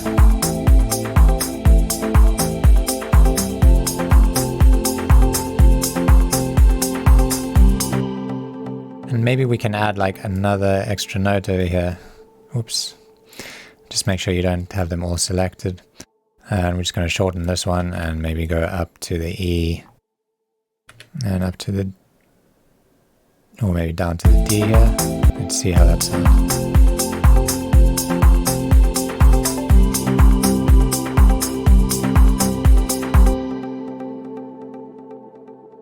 And maybe we can add like another extra note over here. Oops. Just make sure you don't have them all selected. And we're just going to shorten this one and maybe go up to the E and up to the, or maybe down to the D here. Let's see how that sounds.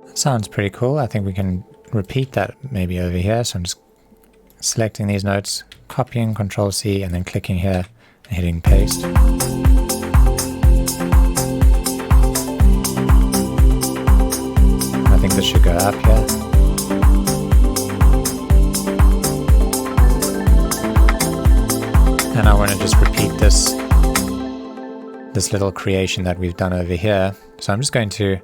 That sounds pretty cool. I think we can repeat that maybe over here. So I'm just selecting these notes, copying, Control C, and then clicking here and hitting paste. I think this should go up here. And I want to just repeat this little creation that we've done over here. So I'm just going to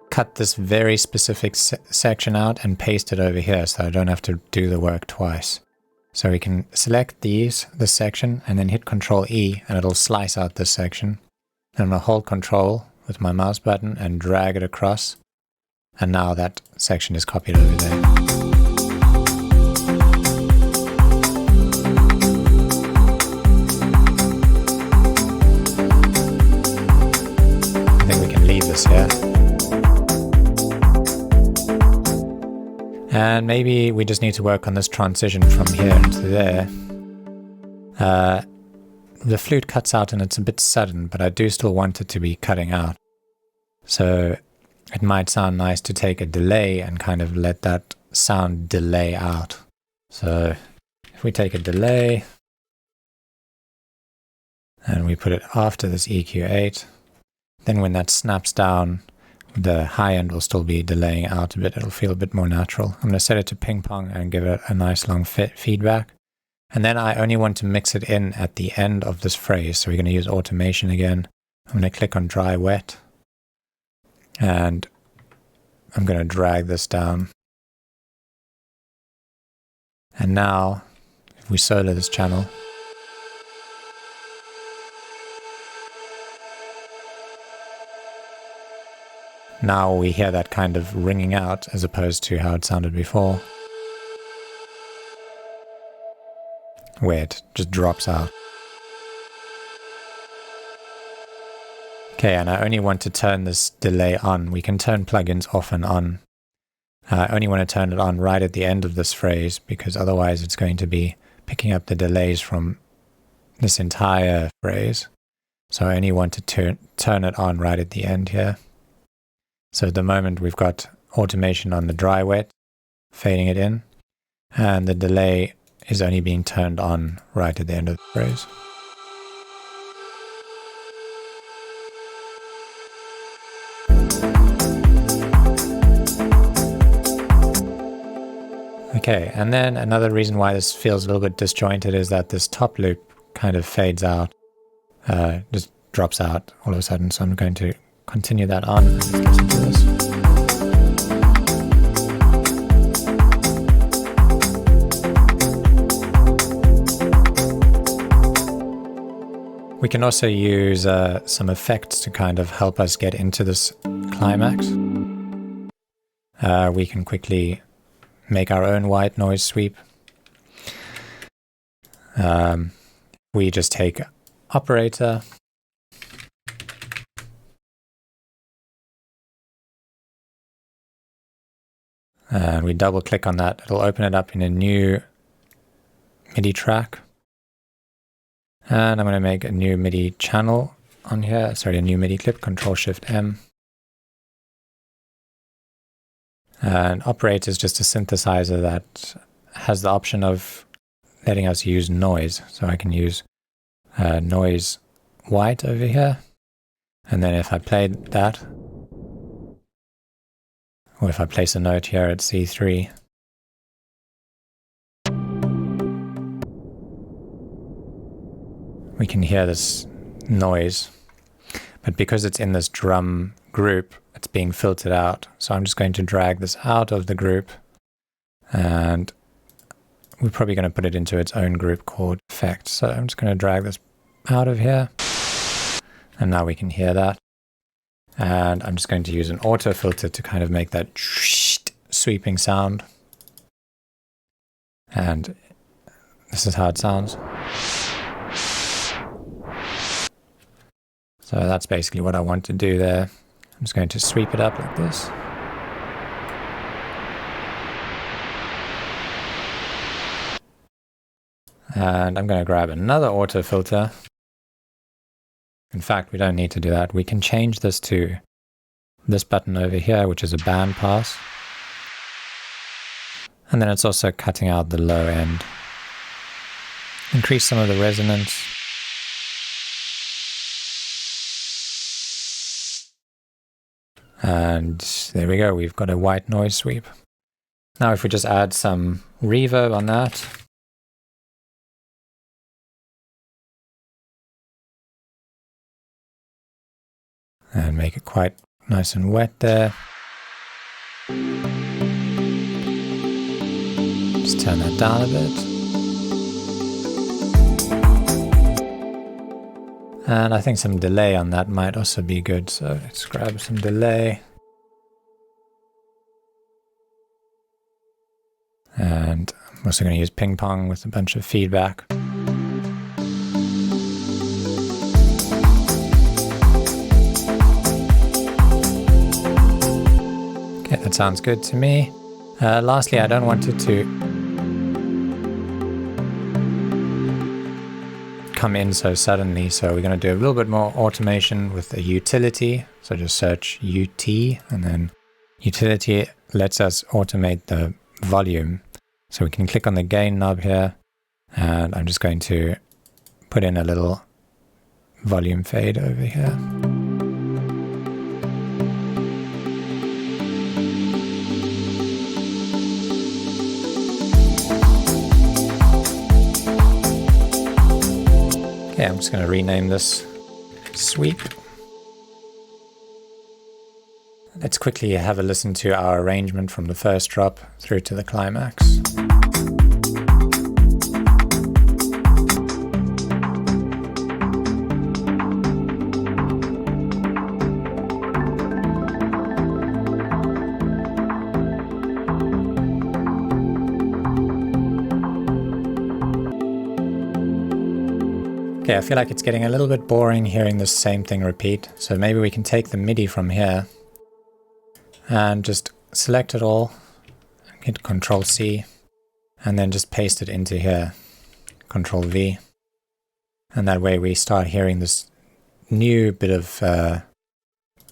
cut this very specific section out and paste it over here so I don't have to do the work twice. So we can select this section, and then hit Control E, and it'll slice out this section. Then I'm going to hold Control with my mouse button and drag it across. And now that section is copied over there. I think we can leave this here. And maybe we just need to work on this transition from here into there. The flute cuts out and it's a bit sudden, but I do still want it to be cutting out. So it might sound nice to take a delay and kind of let that sound delay out. So if we take a delay and we put it after this EQ8, then when that snaps down, the high end will still be delaying out a bit. It'll feel a bit more natural. I'm going to set it to ping pong and give it a nice long feedback. And then I only want to mix it in at the end of this phrase. So we're going to use automation again. I'm going to click on dry wet. And I'm going to drag this down. And now, if we solo this channel, now we hear that kind of ringing out as opposed to how it sounded before, where it just drops out. Okay, and I only want to turn this delay on. We can turn plugins off and on. I only want to turn it on right at the end of this phrase, because otherwise it's going to be picking up the delays from this entire phrase. So I only want to turn it on right at the end here. So at the moment we've got automation on the dry wet, fading it in, and the delay is only being turned on right at the end of the phrase. Okay, and then another reason why this feels a little bit disjointed is that this top loop kind of fades out, just drops out all of a sudden. So I'm going to continue that on and let's listen to this. We can also use some effects to kind of help us get into this climax. We can quickly make our own white noise sweep. We just take operator, and we double click on that. It'll open it up in a new MIDI track. And I'm going to make a new MIDI channel on here. Sorry, a new MIDI clip, Control-Shift-M. And operator is just a synthesizer that has the option of letting us use noise. So I can use noise white over here. And then if I played that, or if I place a note here at C3, we can hear this noise. But because it's in this drum group, it's being filtered out. So I'm just going to drag this out of the group, and we're probably going to put it into its own group called effect. So I'm just going to drag this out of here, and now we can hear that. And I'm just going to use an auto filter to kind of make that sweeping sound. And this is how it sounds. So that's basically what I want to do there. I'm just going to sweep it up like this. And I'm going to grab another auto filter. In fact, we don't need to do that. We can change this to this button over here, which is a band pass. And then it's also cutting out the low end. Increase some of the resonance. And there we go, we've got a white noise sweep. Now if we just add some reverb on that. And make it quite nice and wet there. Just turn that down a bit. And I think some delay on that might also be good, so let's grab some delay. And I'm also going to use ping pong with a bunch of feedback. Okay, that sounds good to me. Lastly, I don't want it to come in so suddenly, so we're going to do a little bit more automation with a utility. So just search UT, and then utility lets us automate the volume. So we can click on the gain knob here, and I'm just going to put in a little volume fade over here. Okay, I'm just going to rename this sweep. Let's quickly have a listen to our arrangement from the first drop through to the climax. Okay, I feel like it's getting a little bit boring hearing the same thing repeat, so maybe we can take the MIDI from here and just select it all, hit Control C, and then just paste it into here, Control V. And that way we start hearing this new bit of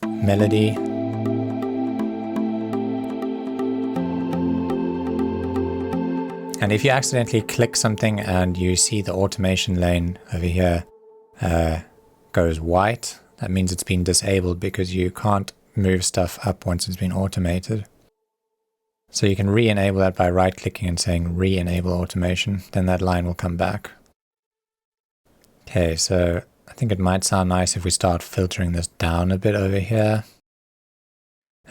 melody. And if you accidentally click something and you see the automation lane over here goes white, that means it's been disabled because you can't move stuff up once it's been automated. So you can re-enable that by right-clicking and saying re-enable automation, then that line will come back. Okay, so I think it might sound nice if we start filtering this down a bit over here,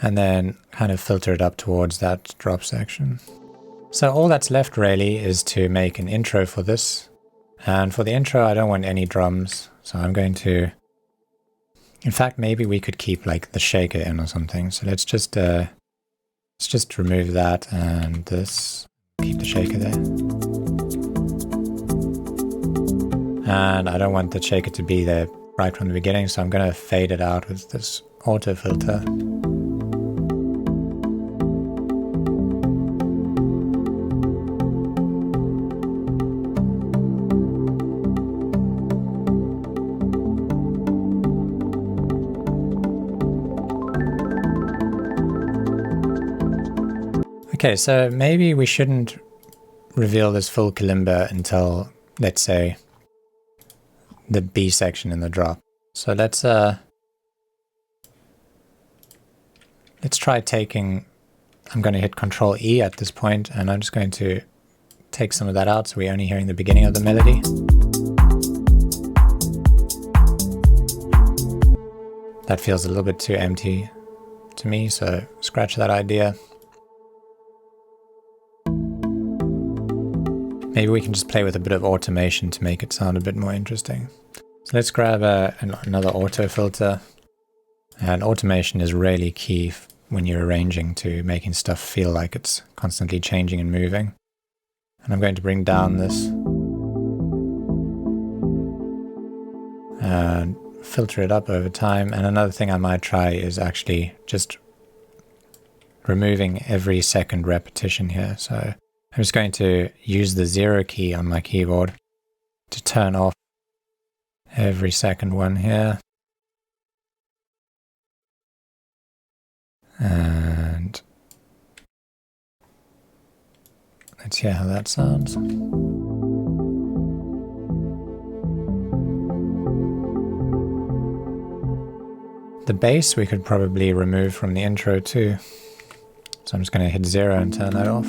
and then kind of filter it up towards that drop section. So all that's left really is to make an intro for this. And for the intro, I don't want any drums. So I'm going to, in fact, maybe we could keep like the shaker in or something. So let's just remove that and this, keep the shaker there. And I don't want the shaker to be there right from the beginning. So I'm going to fade it out with this auto filter. Okay, so maybe we shouldn't reveal this full kalimba until, let's say, the B section in the drop. So let's let's try taking, I'm going to hit Control E at this point, and I'm just going to take some of that out so we're only hearing the beginning of the melody. That feels a little bit too empty to me, so scratch that idea. Maybe we can just play with a bit of automation to make it sound a bit more interesting. So let's grab another auto filter. And automation is really key when you're arranging to making stuff feel like it's constantly changing and moving. And I'm going to bring down this and filter it up over time. And another thing I might try is actually just removing every second repetition here. So I'm just going to use the 0 key on my keyboard to turn off every second one here. And let's hear how that sounds. The bass we could probably remove from the intro too. So I'm just going to hit 0 and turn that off.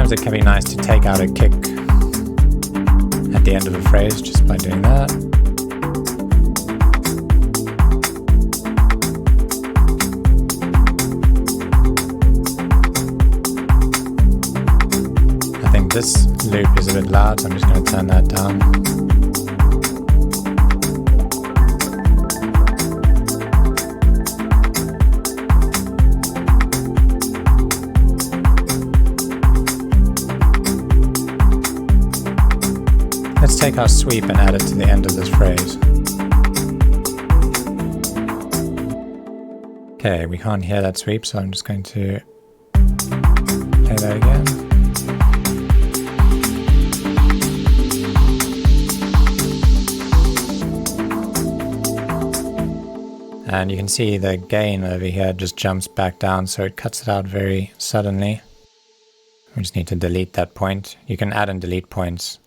It can be nice to take out a kick at the end of a phrase just by doing that. I think this loop is a bit loud, so I'm just going to turn that down. Let's take our sweep and add it to the end of this phrase. Okay, we can't hear that sweep, so I'm just going to play that again. And you can see the gain over here just jumps back down, so it cuts it out very suddenly. We just need to delete that point. You can add and delete points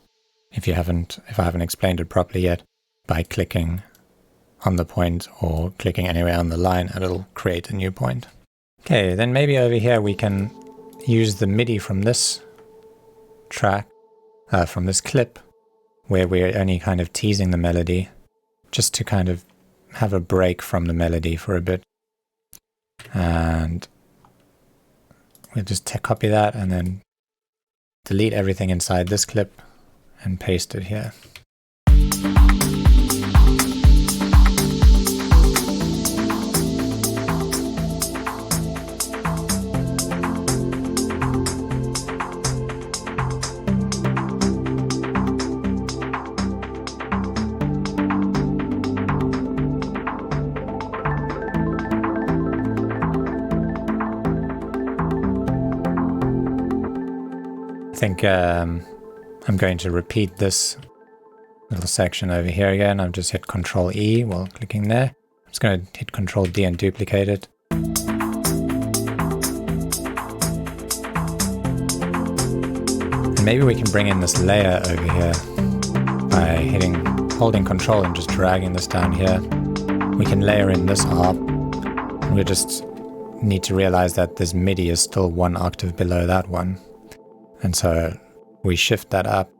if I haven't explained it properly yet, by clicking on the point or clicking anywhere on the line, and it'll create a new point. Okay, then maybe over here we can use the MIDI from this track, from this clip, where we're only kind of teasing the melody, just to kind of have a break from the melody for a bit. And we'll just copy that and then delete everything inside this clip and paste it here. I think I'm going to repeat this little section over here again. I've just hit Control E while clicking there. I'm just going to hit Control D and duplicate it. And maybe we can bring in this layer over here by holding Control and just dragging this down here. We can layer in this harp. And we just need to realize that this MIDI is still 1 octave below that one. And so we shift that up.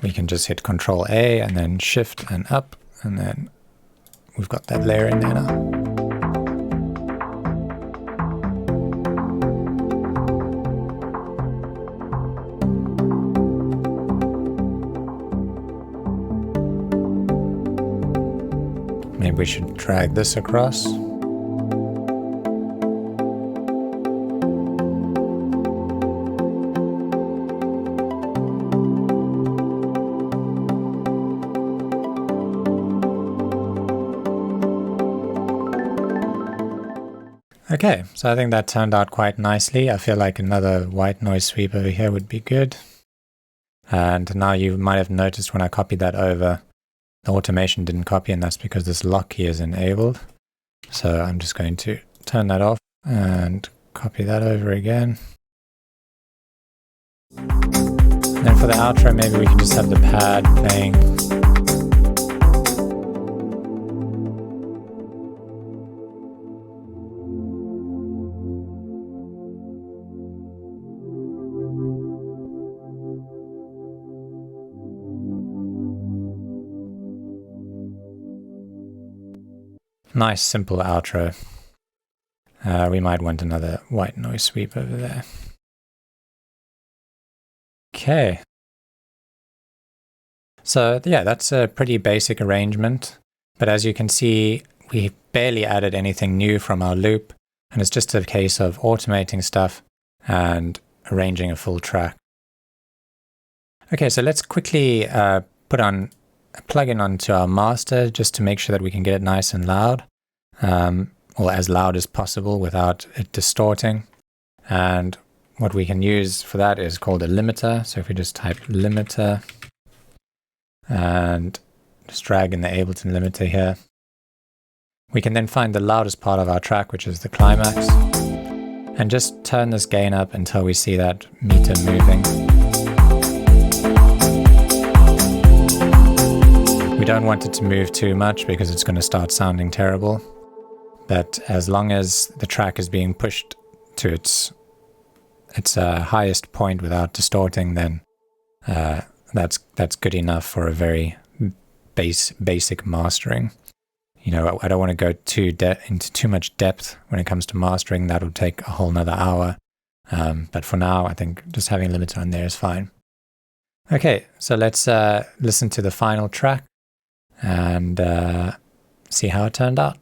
We can just hit Control A and then Shift and up, and then we've got that layer in there now. Maybe we should drag this across. Okay, so I think that turned out quite nicely. I feel like another white noise sweep over here would be good. And now you might have noticed when I copied that over, the automation didn't copy, and that's because this lock key is enabled. So I'm just going to turn that off and copy that over again. And then for the outro, maybe we can just have the pad playing. Nice simple outro. We might want another white noise sweep over there. Okay. So yeah, that's a pretty basic arrangement. But as you can see, we barely added anything new from our loop. And it's just a case of automating stuff and arranging a full track. Okay, so let's quickly put on a plugin onto our master just to make sure that we can get it nice and loud, or as loud as possible without it distorting. And what we can use for that is called a limiter. So if we just type limiter and just drag in the Ableton limiter here, we can then find the loudest part of our track, which is the climax, and just turn this gain up until we see that meter moving. We don't want it to move too much because it's going to start sounding terrible. But as long as the track is being pushed to its highest point without distorting, then that's good enough for a very basic mastering. You know, I don't want to go into too much depth when it comes to mastering. That would take a whole nother hour. But for now, I think just having a limiter on there is fine. Okay, so let's listen to the final track and see how it turned out.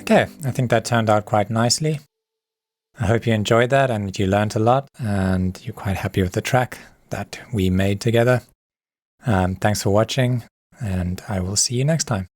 Okay, I think that turned out quite nicely. I hope you enjoyed that and you learned a lot and you're quite happy with the track that we made together. Thanks for watching, and I will see you next time.